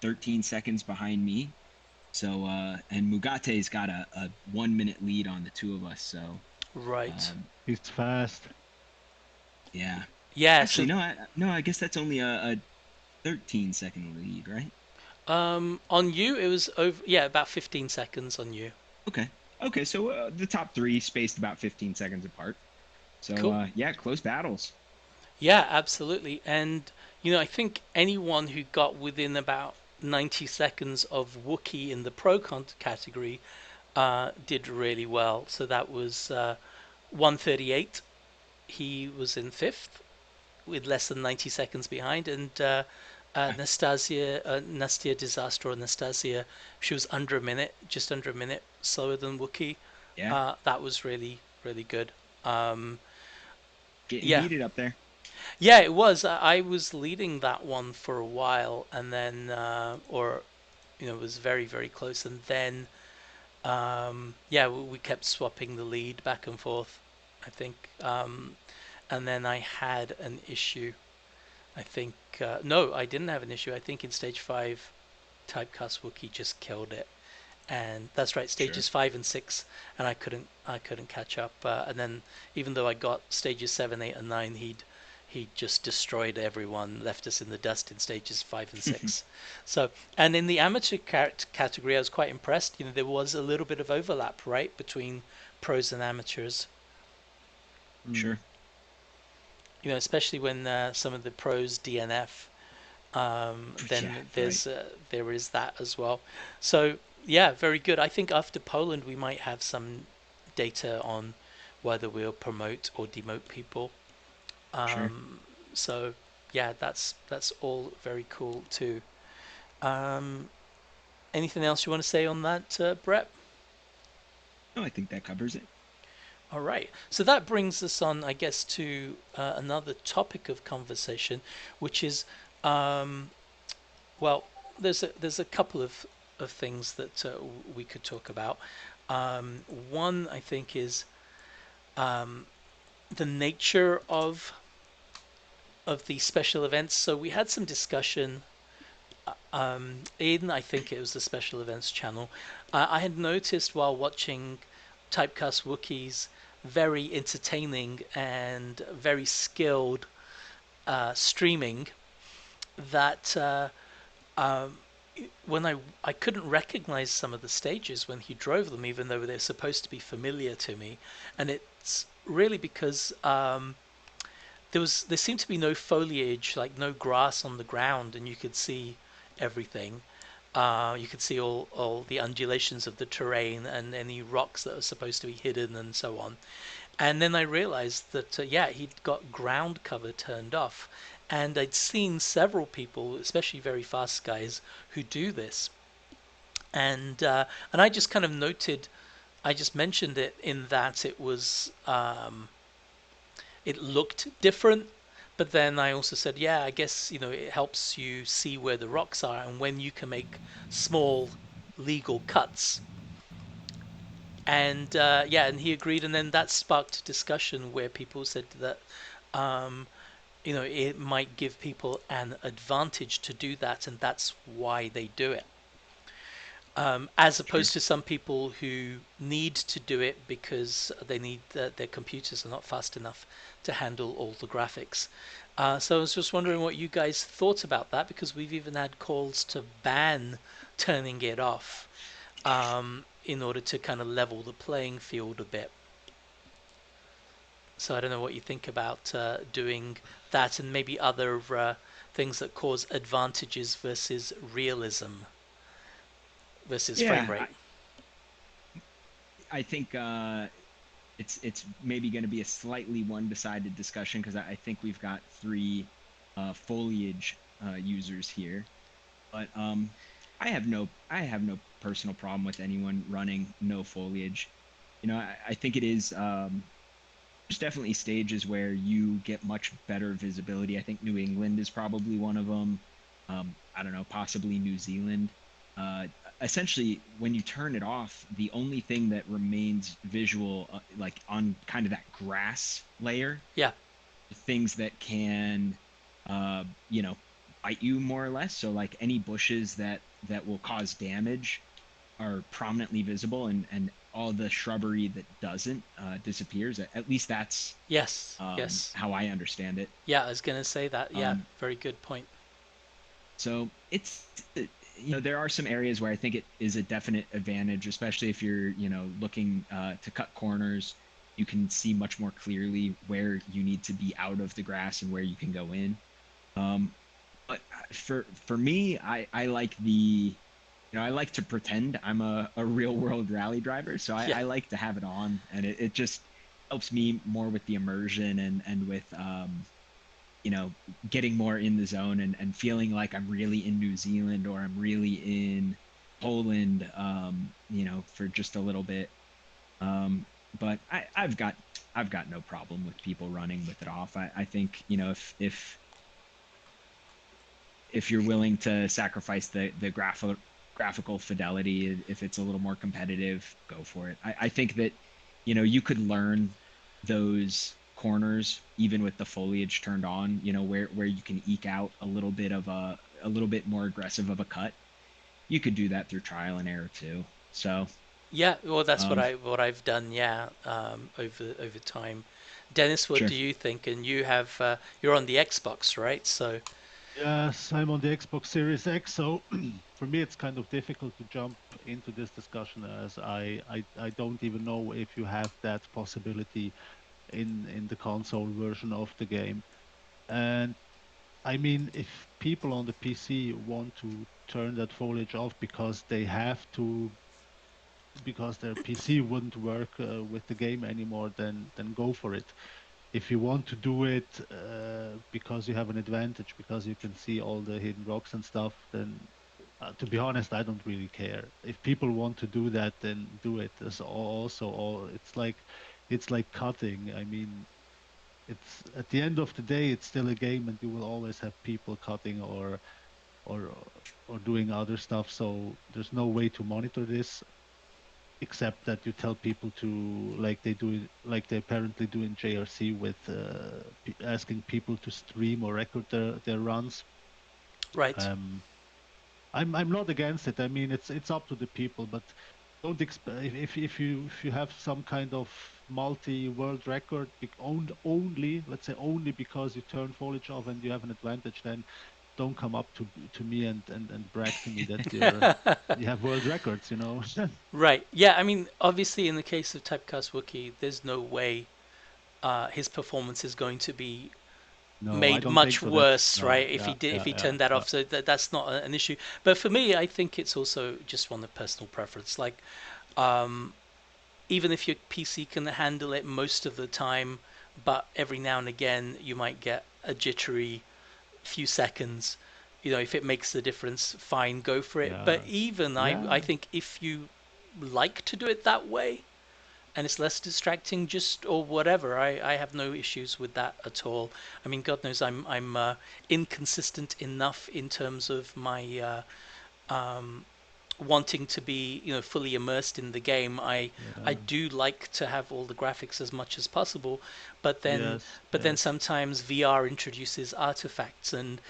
13 seconds behind me. So, and Mugate's got a 1 minute lead on the two of us. So, Right. um, He's fast. yeah. Yeah. Actually, So no, I guess that's only a 13-second lead, right? on you, it was over. Yeah, about 15 seconds on you. Okay. Okay, so the top three spaced about 15 seconds apart. So, Cool. yeah, close battles. Yeah, absolutely. And, I think anyone who got within about 90 seconds of Wookiee in the category did really well. So that was 138. He was in fifth with less than 90 seconds behind. And Nastia Disaster or Nastasia, she was under a minute, just under a minute slower than Wookiee. Yeah, That was really, really good. Um, getting yeah, heated up there. Yeah, it was. I was leading that one for a while, and then, or it was very, very close, and then, yeah, we kept swapping the lead back and forth. I think, and then I had an issue. I think, no, I didn't have an issue. I think in stage five, Typecast Wookie just killed it, and that's right, Sure. stages 5 and 6, and I couldn't catch up. And then even though I got stages 7, 8, and 9, he just destroyed everyone, left us in the dust in stages 5 and 6. So, and in the amateur category, I was quite impressed. There was a little bit of overlap, right, between pros and amateurs. Mm. Sure. Especially when some of the pros DNF. Yeah, Then right. there is that as well. So yeah, very good. I think after Poland we might have some data on whether we'll promote or demote people. Sure. Um, so yeah, that's all very cool too. Um, Anything else you want to say on that, Brett? No, I think that covers it. All right. So that brings us on, I guess, to another topic of conversation, which is um, well, there's a couple of things that we could talk about. One, I think, is um, the nature of the special events. So we had some discussion in, I think it was the special events channel. I had noticed while watching Typecast Wookiees very entertaining and very skilled streaming that um, when I couldn't recognize some of the stages when he drove them, even though they're supposed to be familiar to me, and it's really because there seemed to be no foliage, like no grass on the ground, and you could see everything. You could see all the undulations of the terrain and any rocks that are supposed to be hidden and so on. And then I realized that, yeah, he'd got ground cover turned off. And I'd seen several people, especially very fast guys, who do this. And I just kind of noted, I just mentioned it in that it looked different. But then I also said, yeah, I guess, it helps you see where the rocks are and when you can make small legal cuts. And yeah, and he agreed, and then that sparked discussion where people said that um, it might give people an advantage to do that, and that's why they do it. As Sure. opposed to some people who need to do it because they need their computers are not fast enough to handle all the graphics. So I was just wondering what you guys thought about that, because we've even had calls to ban turning it off in order to kind of level the playing field a bit. So I don't know what you think about doing that, and maybe other things that cause advantages versus realism versus frame Yeah, rate. I think it's maybe going to be a slightly one-sided discussion because I think we've got three foliage users here, but I have no personal problem with anyone running no foliage. I think it is there's definitely stages where you get much better visibility. I think New England is probably one of them. I don't know, possibly New Zealand. Uh, Essentially, when you turn it off, the only thing that remains visual, like on kind of that grass layer, Yeah. things that can, uh, you know, bite you more or less. So, like any bushes that will cause damage are prominently visible, and all the shrubbery that doesn't disappears. At least that's Yes. Yes. how I understand it. Yeah. I was gonna say that. Yeah. Um, Very good point. so there are some areas where I think it is a definite advantage, especially if you're looking to cut corners. You can see much more clearly where you need to be out of the grass and where you can go in. Um, but for me, I like I like to pretend I'm a real world rally driver. So Yeah. I like to have it on, and it just helps me more with the immersion and with you know, getting more in the zone and feeling like I'm really in New Zealand or I'm really in Poland, for just a little bit. But I've got no problem with people running with it off. I think, if you're willing to sacrifice the graphical fidelity, if it's a little more competitive, go for it. I think that, you could learn those corners even with the foliage turned on, where you can eke out a little bit more aggressive of a cut. You could do that through trial and error too. So, Yeah. Well, that's um, what I've done. Yeah. Over time. Dennis, what sure. do you think? And you're on the Xbox, right? So Yes, I'm on the Xbox Series X, so for me it's kind of difficult to jump into this discussion as I don't even know if you have that possibility in the console version of the game. And I mean, if people on the PC want to turn that foliage off because they have to, because their PC wouldn't work with the game anymore, then go for it. If you want to do it because you have an advantage, because you can see all the hidden rocks and stuff, then to be honest, I don't really care. If people want to do that, then do it. It's also all. It's like cutting. I mean, it's at the end of the day, it's still a game, and you will always have people cutting or or doing other stuff. So there's no way to monitor this except that you tell people to, like they do like they apparently do in JRC with asking people to stream or record their runs. right. um I'm not against it. I mean, it's up to the people, but don't expect if you have some kind of multi-world record owned only, let's say, only because you turn foliage off and you have an advantage, then don't come up to me and brag to me that you have world records, you know. Right. Yeah. I mean, obviously, in the case of Typecast Wookie, there's no way his performance is going to be No, I made don't think much so. That's worse, right? no, If he yeah, did, if yeah, he yeah, turned that yeah, off, so that's not an issue. But for me, I think it's also just one of personal preference. Like, um, even if your PC can handle it most of the time, but every now and again you might get a jittery few seconds. If it makes the difference, fine, go for it. But yeah, even I yeah. think if you like to do it that way, and it's less distracting, just or whatever. I have no issues with that at all. I mean, God knows I'm inconsistent enough in terms of my wanting to be, fully immersed in the game, I Yeah. do like to have all the graphics as much as possible, but then Yes. but then Yes. sometimes VR introduces artifacts, and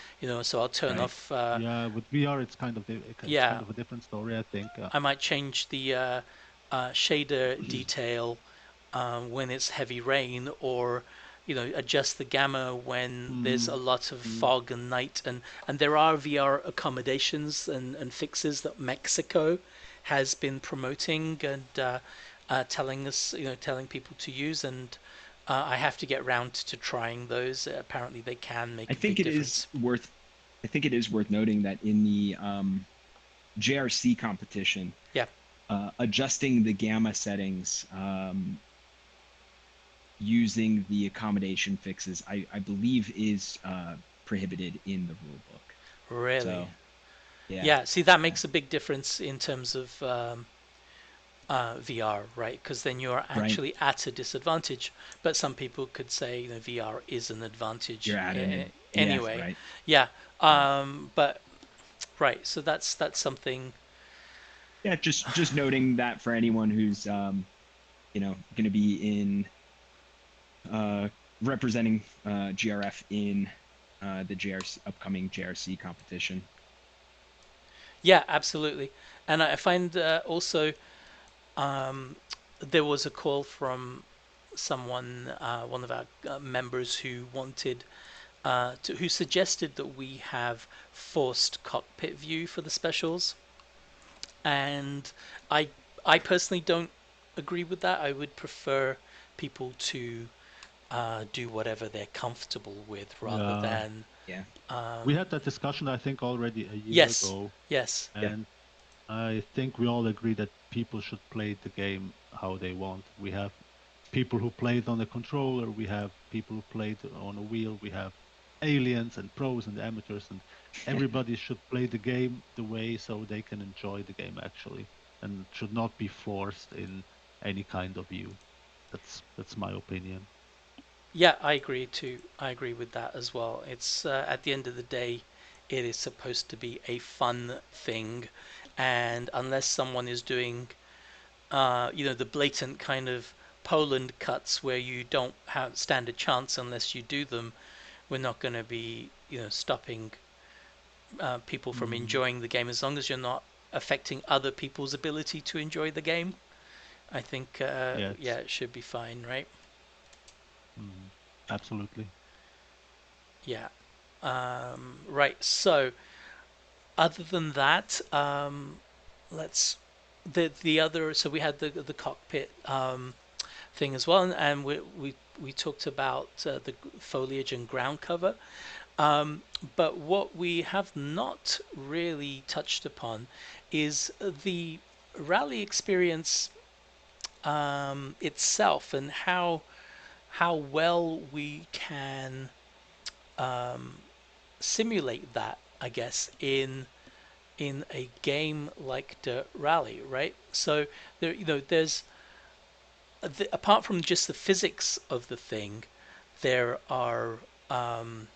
so I'll turn Right. off. Yeah. With VR, it's Yeah, kind of a different story, I think. I might change the shader detail when it's heavy rain, or adjust the gamma when there's a Mm, lot of mm, fog and night, and there are VR accommodations and fixes that Mexico has been promoting and telling us, telling people to use, and I have to get round to trying those. Apparently they can I make a think big it is difference. worth I think it is worth noting that in the JRC competition, Yeah, adjusting the gamma settings using the accommodation fixes, I believe is prohibited in the rule book. really. So yeah, Yeah, see, that yeah, makes a big difference in terms of VR, right? Because then you're right. actually at a disadvantage. But some people could say, VR is an You're advantage at yeah, anyway. right, Yeah. right. But right. So that's something. Yeah, just noting that for anyone who's going to be in uh representing GRF in the JRC upcoming JRC competition. Yeah, absolutely. And I find also um, there was a call from someone, one of our members, who wanted who suggested that we have forced cockpit view for the specials, and I I personally don't agree with that. I would prefer people to do whatever they're comfortable with rather yeah. than Yeah, We um, had that discussion, I think, already a year yes, ago, yes, yeah, and I think we all agree that people should play the game how they want. We have people who play it on a controller, we have people who play it on a wheel, we have aliens and pros and amateurs, and everybody should play the game the way so they can enjoy the game actually, and should not be forced in any kind of view. That's my opinion. yeah. I agree too. I agree with that as well. It's at the end of the day, it is supposed to be a fun thing, and unless someone is doing the blatant kind of Poland cuts where you don't stand a chance unless you do them, we're not going to be stopping people from Mm, enjoying the game as long as you're not affecting other people's ability to enjoy the game. I think yeah, yes. it should be fine, right? Mm, absolutely. Yeah. Right. So other than that, let's the other. So we had the cockpit thing as well, and we talked about the foliage and ground cover. Um, but what we have not really touched upon is the rally experience itself, and how well we can um, simulate that, I guess, in a game like Dirt Rally, right? So there's apart from just the physics of the thing, there are um,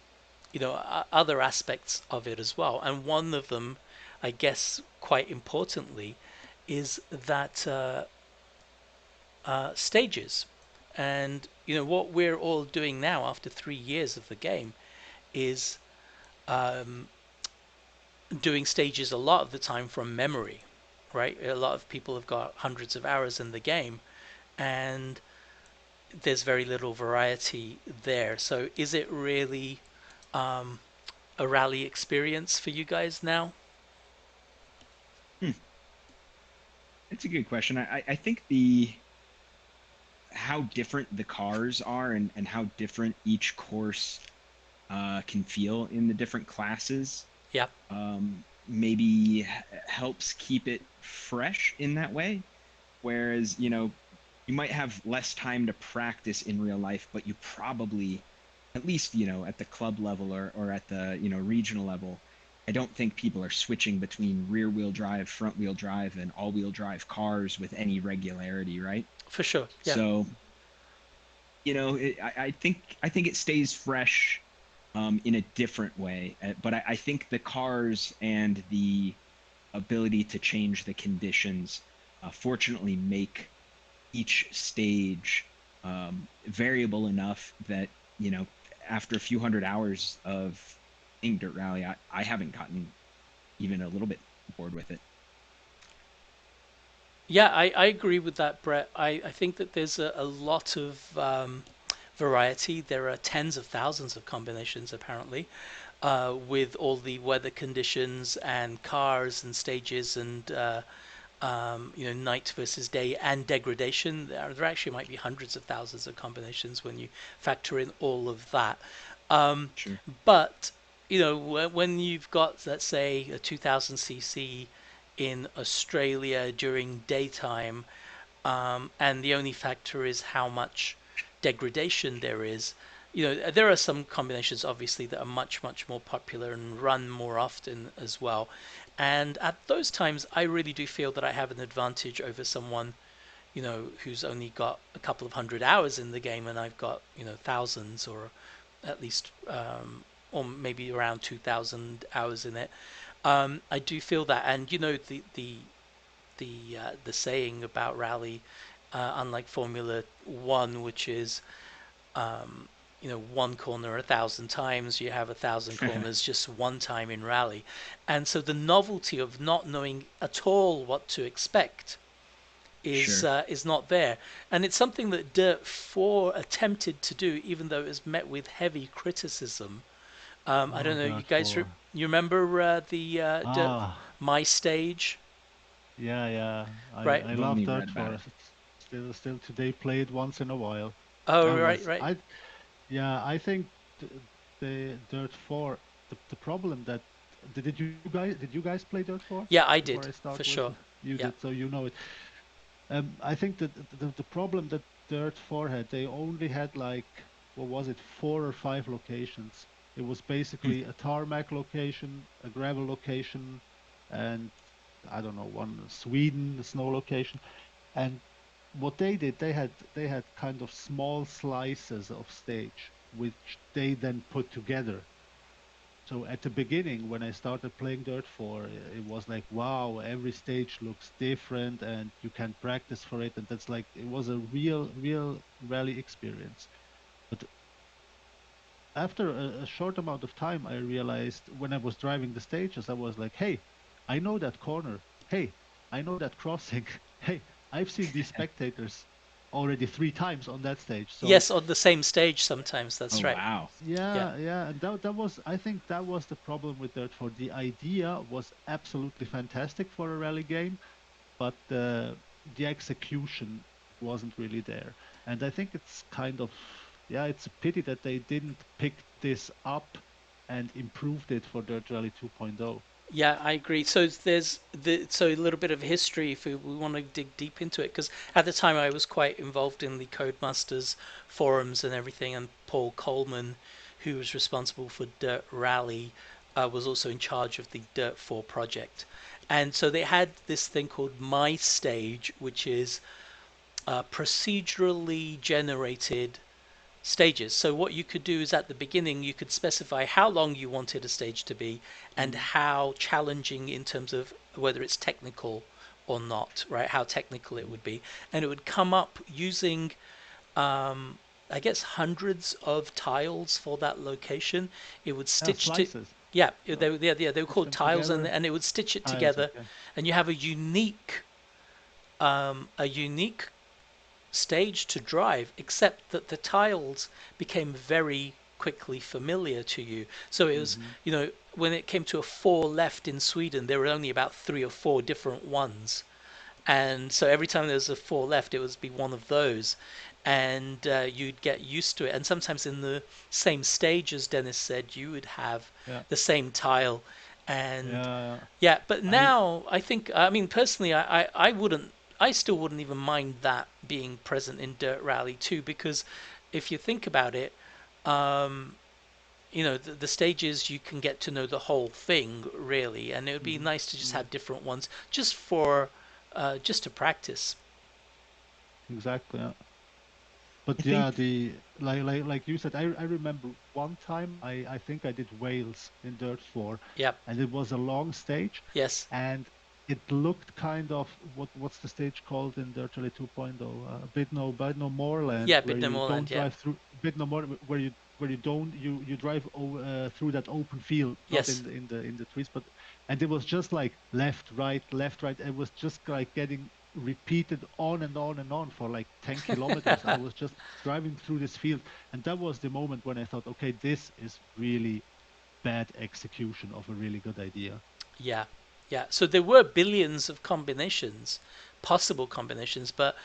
other aspects of it as well, and one of them, I guess, quite importantly, is that stages. And what we're all doing now after 3 years of the game is um, doing stages a lot of the time from memory, right? A lot of people have got hundreds of hours in the game, and there's very little variety there. So, is it really um, a rally experience for you guys now? hmm. It's a good question. I think the how different the cars are and how different each course can feel in the different classes Yeah, maybe helps keep it fresh in that way. Whereas, you might have less time to practice in real life, but you probably, at least, at the club level or at the, regional level, I don't think people are switching between rear wheel drive, front wheel drive, and all wheel drive cars with any regularity, right? for sure. Yeah, So, I think it stays fresh in a different way. But I think the cars and the ability to change the conditions, fortunately make each stage variable enough that, after a few hundred hours of playing Dirt Rally, I haven't gotten even a little bit bored with it. Yeah, I agree with that, Brett. I think that there's a lot of variety. There are tens of thousands of combinations apparently, with all the weather conditions and cars and stages and night versus day and degradation. There actually might be hundreds of thousands of combinations when you factor in all of that. Um, Sure. but when you've got, let's say, a 2000 cc in Australia during daytime, and the only factor is how much degradation there is. There are some combinations obviously that are much, much more popular and run more often as well. And at those times, I really do feel that I have an advantage over someone, who's only got a couple of hundred hours in the game, and I've got, thousands, or at least, or maybe around 2,000 hours in it. I do feel that, and the saying about rally, unlike Formula One, which is, one corner 1,000 times. You have 1,000 corners just one time in rally, and so the novelty of not knowing at all what to expect is Sure. uh, is not there, and it's something that Dirt 4 attempted to do, even though it was met with heavy criticism. I don't Oh, know, you Dirt guys, 4. you remember the Dirt Ah, My Stage, yeah, yeah. right? I I've love only Dirt read about 4. it. Still today play it once in a while. Oh, That right, was right. I Yeah, I think the Dirt 4, the problem that did you guys play Dirt 4 Yeah, I before I did start for with sure. you Yeah. did, so you know it. I think that the problem that Dirt 4 had, they only had like, what was it, 4 or 5 locations. It was Hmm. basically a tarmac location, a gravel location, and I don't know, one Sweden, a snow location. And what they did, they had kind of small slices of stage, which they then put together. So at the beginning, when I started playing Dirt 4, it was like, wow, every stage looks different and you can practice for it. And that's like, it was a real rally experience. But after a short amount of time, I realized when I was driving the stages, I was like, hey, I know that corner. Hey, I know that crossing. Hey, I've seen these spectators already 3 times on that stage. So Yes, on the same stage sometimes. Oh, That's right. wow. Yeah. yeah, and that was, I think that was the problem with Dirt 4. The idea was absolutely fantastic for a rally game, but the execution wasn't really there. And I think it's kind of, yeah, it's a pity that they didn't pick this up and improved it for Dirt Rally 2.0. Yeah, I agree. So a little bit of history if we want to dig deep into it, because at the time I was quite involved in the Codemasters forums and everything, and Paul Coleman, who was responsible for Dirt Rally, was also in charge of the Dirt 4 project. And so they had this thing called My Stage, which is procedurally generated stages. So what you could do is at the beginning you could specify how long you wanted a stage to be and Mm. how challenging in terms of whether it's technical or not, right? How technical it Mm. would be, and it would come up using um, I guess hundreds of tiles for that location. It would Yeah, stitch to slices. they were Stitch called them tiles, together. and it would stitch it Tiles, together, okay. and you have a unique stage to drive, except that the tiles became very quickly familiar to you. So it was, Hmm. when it came to a four left in Sweden, there were only about three or four different ones. And so every time there was a four left, it would be one of those. And you'd get used to it. And sometimes in the same stage, as Dennis said, you would have Yeah, the same tile. And yeah. yeah, but I now I think, I mean, personally, I wouldn't, I still wouldn't even mind that being present in Dirt Rally too, because if you think about it, um, the stages you can get to know the whole thing really, and it would be hmm nice to just hmm have different ones just to practice. exactly. Yeah. I But yeah, think, the like you said, I remember one time I think I did Wales in Dirt 4, Yep. and it was a long stage, Yes. and it looked kind of what's the stage called in Dirt Rally 2.0? Bit no moreland, Yeah, where you don't Bidnamoreland, yeah. drive through bit no more, where you don't you drive through that open field, not Yes. in the trees, but and it was just like left, right, left, right. It was just like getting repeated on and on and on for like 10 kilometers. I was just driving through this field, and that was the moment when I thought, okay, this is really bad execution of a really good idea. Yeah, yeah. So there were billions of combinations, possible combinations, but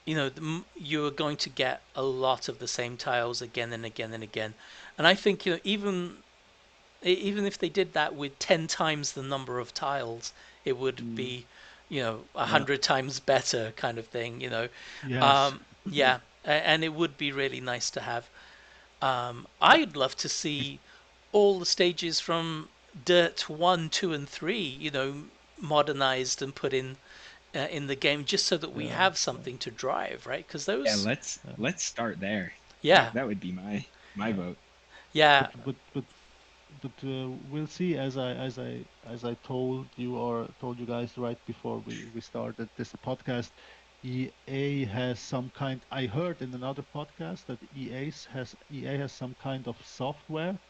you are going to get a lot of the same tiles again and again and again. And I think even if they did that with 10 times the number of tiles, it would Mm, be 100 times better kind of thing. yes. Yeah, and it would be really nice to have. I'd love to see all the stages from Dirt 1, 2, and 3, modernized and put in the game just so that we Yeah, have yeah, something to drive, right? Because Yeah, those, yeah, let's start there. yeah, That would be my yeah. vote. yeah, But we'll see. As I told you or told you guys right before we started this podcast, EA has some kind. I heard in another podcast that EA has some kind of software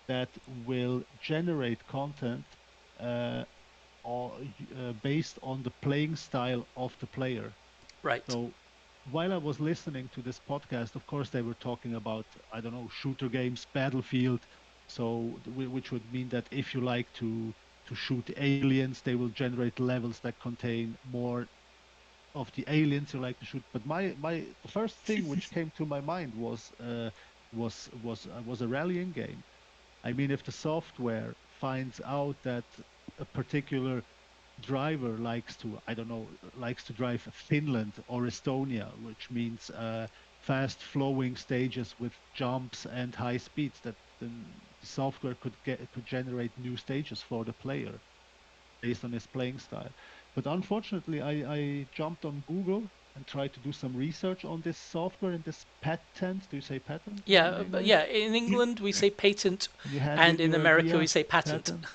that will generate content uh, based on the playing style of the player. right. So while I was listening to this podcast, of course, they were talking about, I don't know, shooter games, Battlefield. So, which would mean that if you like to shoot aliens, they will generate levels that contain more of the aliens you like to shoot. But my the first thing which came to my mind was a rallying game. I mean, if the software finds out that a particular driver likes to, I don't know, likes to drive Finland or Estonia, which means fast flowing stages with jumps and high speeds, that then the software could generate new stages for the player based on his playing style. But unfortunately, I jumped on Google and tried to do some research on this software and this patent. Do you say patent Yeah, in but English? yeah, in Yeah, England we right. say patent, Can you hand and in in your America we idea? say patent. Patent?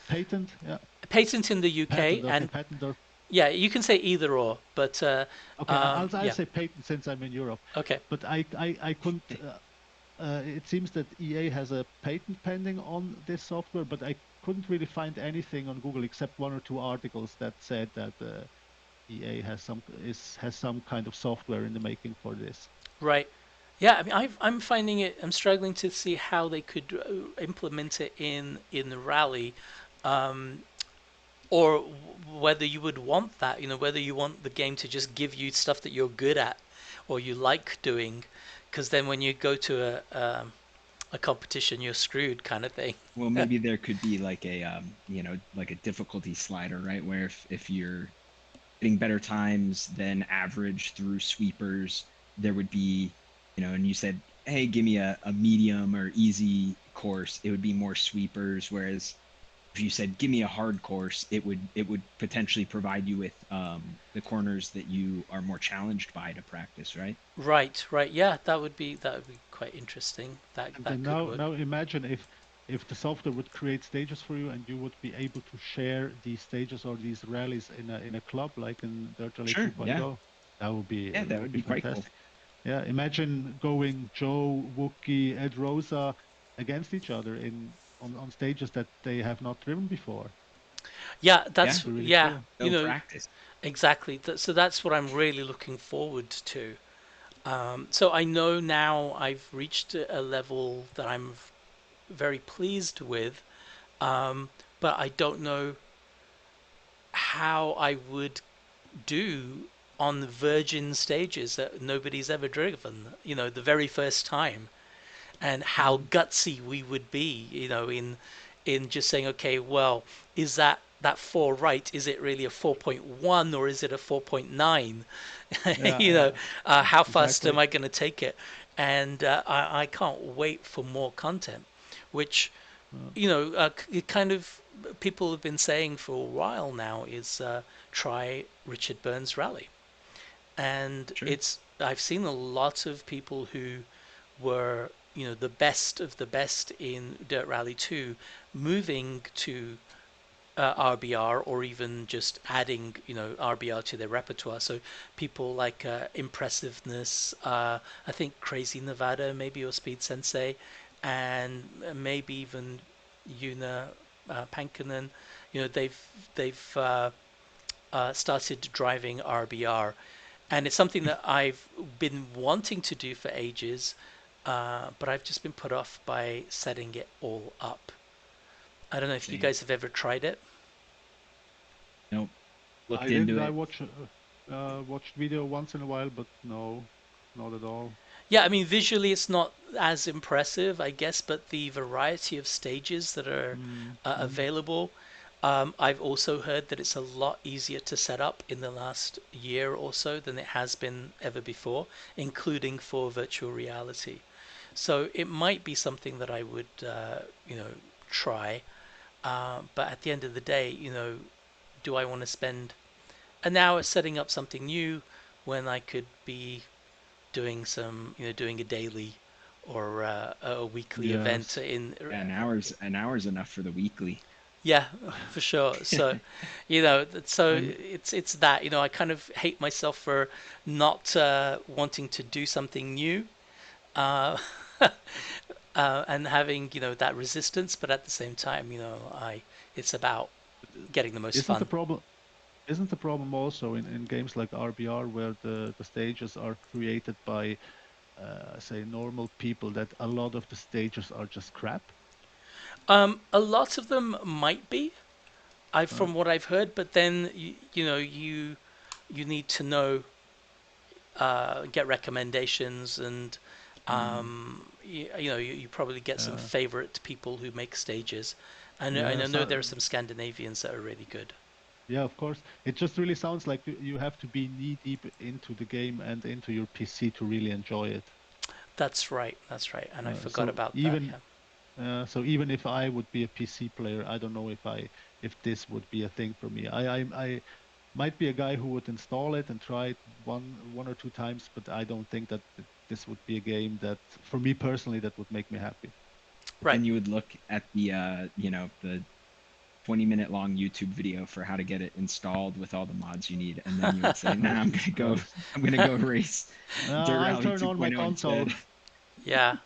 Patent? Yeah. Patent in the UK, Patent. Okay, and patent or yeah, you can say either or, but okay. I'll yeah, say patent since I'm in Europe. okay. But I couldn't. It seems that EA has a patent pending on this software, but I couldn't really find anything on Google except one or two articles that said that EA has some kind of software in the making for this. Right. Yeah, I mean, I'm finding it. I'm struggling to see how they could implement it in the rally, um, or whether you would want that. Whether you want the game to just give you stuff that you're good at or you like doing, because then when you go to a competition, you're screwed, kind of thing. Well, maybe there could be like a like a difficulty slider, right? Where if you're getting better times than average through sweepers, there would be, and you said, hey, give me a medium or easy course, it would be more sweepers. Whereas if you said, give me a hard course, it would potentially provide you with the corners that you are more challenged by to practice, right? Right, right. Yeah, that would be quite interesting. That And that then could work. now imagine if the software would create stages for you and you would be able to share these stages or these rallies in a club like in Dirt Rally Sure. Yeah. 2.0. Yeah, That that would would be be quite cool. fantastic. Yeah, imagine going Joe, Wookie, Ed Rosa against each other on stages that they have not driven before. Yeah, That Yeah. would be really yeah. cool. You No know, practice. exactly. So that's what I'm really looking forward to. So I know now I've reached a level that I'm very pleased with, um, but I don't know how I would do on the virgin stages that nobody's ever driven. The very first time, and how Mm, gutsy we would be. In just saying, okay, well, is that four right? Is it really a 4.1 or is it a 4.9? yeah, you know, yeah, how fast am exactly. I going to take it? And I can't wait for more content, which Uh, it kind of people have been saying for a while now is try Richard Burns Rally, and Sure. it's I've seen a lot of people who were the best of the best in Dirt Rally 2 moving to RBR, or even just adding, RBR to their repertoire. So people like Impressiveness, I think Crazy Nevada, maybe, or Speed Sensei, and maybe even Yuna Pankkanen. They've started driving RBR, and it's something that I've been wanting to do for ages, but I've just been put off by setting it all up. I don't know if you Same. guys have ever tried it. Nope. I Looked into didn't. I it. watched video once in a while, but no, not at all. Yeah, I mean, visually it's not as impressive, I guess, but the variety of stages that are Mm, mm, available, I've also heard that it's a lot easier to set up in the last year or so than it has been ever before, including for virtual reality. So it might be something that I would, try. But at the end of the day, do I want to spend an hour setting up something new when I could be doing a daily or a weekly event yes. in. Yeah, an hour's enough for the weekly. Yeah, for sure. So, so And it's that, I kind of hate myself for not wanting to do something new, uh, and having, that resistance, but at the same time, I it's about getting the most isn't the fun. problem isn't the problem also in games like RBR where the stages are created by say normal people that a lot of the stages are just crap? A lot of them might be, Uh, from what I've heard, but then you need to know, get recommendations, and mm, you probably get some uh, favorite people who make stages. And yeah, I know so there are some Scandinavians that are really good. yeah, of course. It just really sounds like you have to be knee deep into the game and into your PC to really enjoy it. That's right. That's right. And I Uh, forgot so about that. even Yeah. so even if I would be a PC player, I don't know if this would be a thing for me. I might be a guy who would install it and try it one or two times, but I don't think that this would be a game that for me personally that would make me happy. But Right. then you would look at the 20-minute long YouTube video for how to get it installed with all the mods you need, and then you would say, Oh "Nah, Jesus Christ! I'm gonna go race Dirt I'll Rally turn on my 2.0 console. instead." Yeah.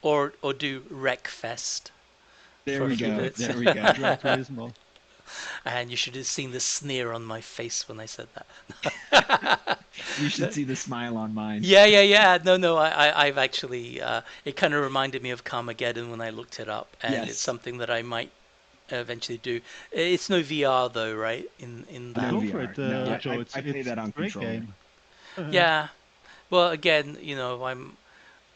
Or do Wreckfest There for a we few go. minutes. Yes, There we go. Gran Turismo. And you should have seen the sneer on my face when I said You should that. see the smile on mine. Yeah, yeah, yeah. No, no. I've actually. It kind of reminded me of Carmageddon when I looked it up, and it's Yes, something that I might eventually do. It's no VR though, right? In no that. Go for it, VR. No, Yeah. Joe. I play that It's on a great controller. game. Yeah. Well, again,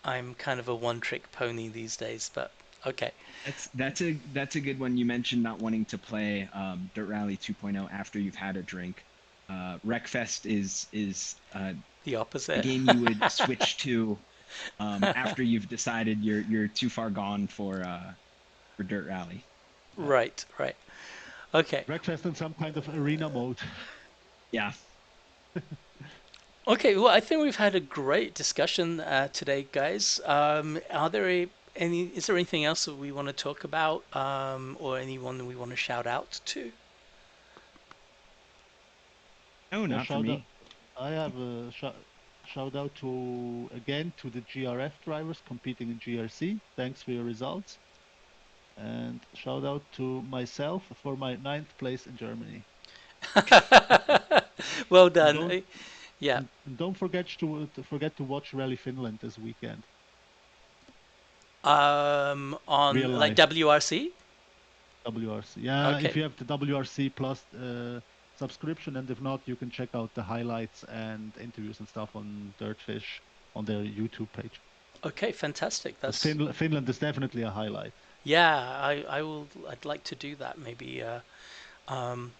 I'm kind of a one-trick pony these days, but okay. That's a good one. You mentioned not wanting to play Dirt Rally 2.0 after you've had a drink. Wreckfest is The a opposite. game you would switch to after you've decided you're too far gone for Dirt Rally. Yeah. Right, right. Okay. Breakfast in some kind of arena mode. Yeah. Okay, well, I think we've had a great discussion today, guys. Is there anything else that we want to talk about, or anyone that we want to shout out to? No, Yeah, not for shout out. me. I have a shout out to again to the GRF drivers competing in GRC. Thanks for your results. And shout out to myself for my ninth place in Germany. Well And done. don't Yeah. and don't forget to watch Rally Finland this weekend. On Real like life WRC. WRC. Yeah, if Okay. you have the WRC Plus subscription, and if not, you can check out the highlights and interviews and stuff on Dirtfish on their YouTube page. Okay. Fantastic. Because That's Finland is definitely a highlight. Yeah. I will. I'd like to do that. Maybe. Um.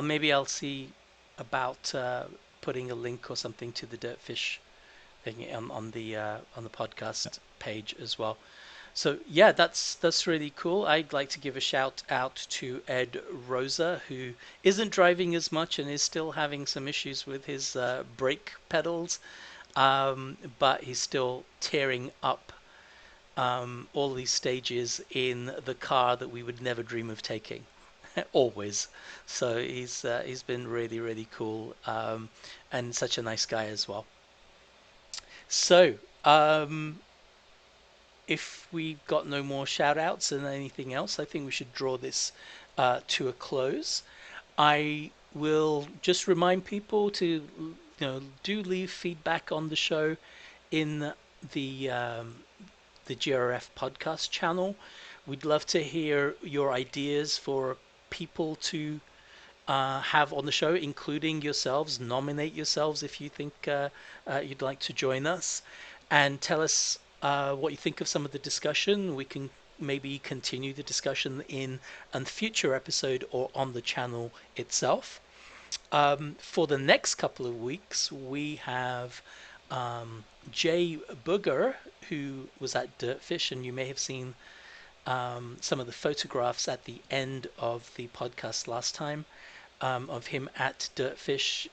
Maybe I'll see about putting a link or something to the Dirtfish thing on the Yeah. podcast page as well. So yeah, that's really cool. I'd like to give a shout out to Ed Rosa, who isn't driving as much and is still having some issues with his brake pedals, but he's still tearing up all these stages in the car that we would never dream of taking. always. So he's been really really cool, and such a nice guy as well. So if we've got no more shout outs and anything else, I think we should draw this to a close. I will just remind people to do leave feedback on the show in the um, the GRF podcast channel. We'd love to hear your ideas for people to have on the show, including yourselves. Nominate yourselves if you think you'd like to join us, and tell us what you think of some of the discussion. We can maybe continue the discussion in a future episode or on the channel itself. For the next couple of weeks, we have Jay Booger, who was at Dirtfish, and you may have seen some of the photographs at the end of the podcast last time of him at Dirtfish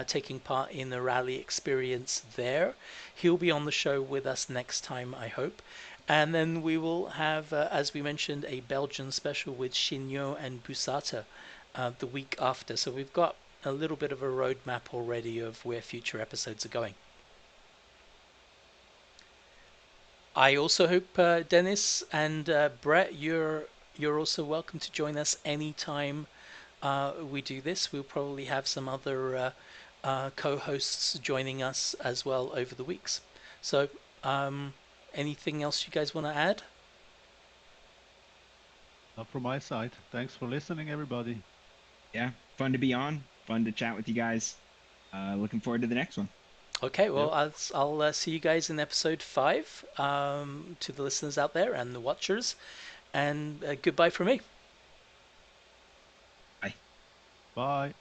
taking part in the rally experience there. He'll be on the show with us next time, I hope. And then we will have, as we mentioned, a Belgian special with Shinyo and Busata the week after. So we've got a little bit of a roadmap already of where future episodes are going. I also hope Dennis and Brett, you're also welcome to join us anytime we do this. We'll probably have some other co-hosts joining us as well over the weeks. So, anything else you guys want to add? Not from my side. Thanks for listening, everybody. Yeah, fun to be on. Fun to chat with you guys. Looking forward to the next one. Okay, well, Yep. I'll see you guys in episode 5. To the listeners out there and the watchers, and goodbye from me. Bye. Bye.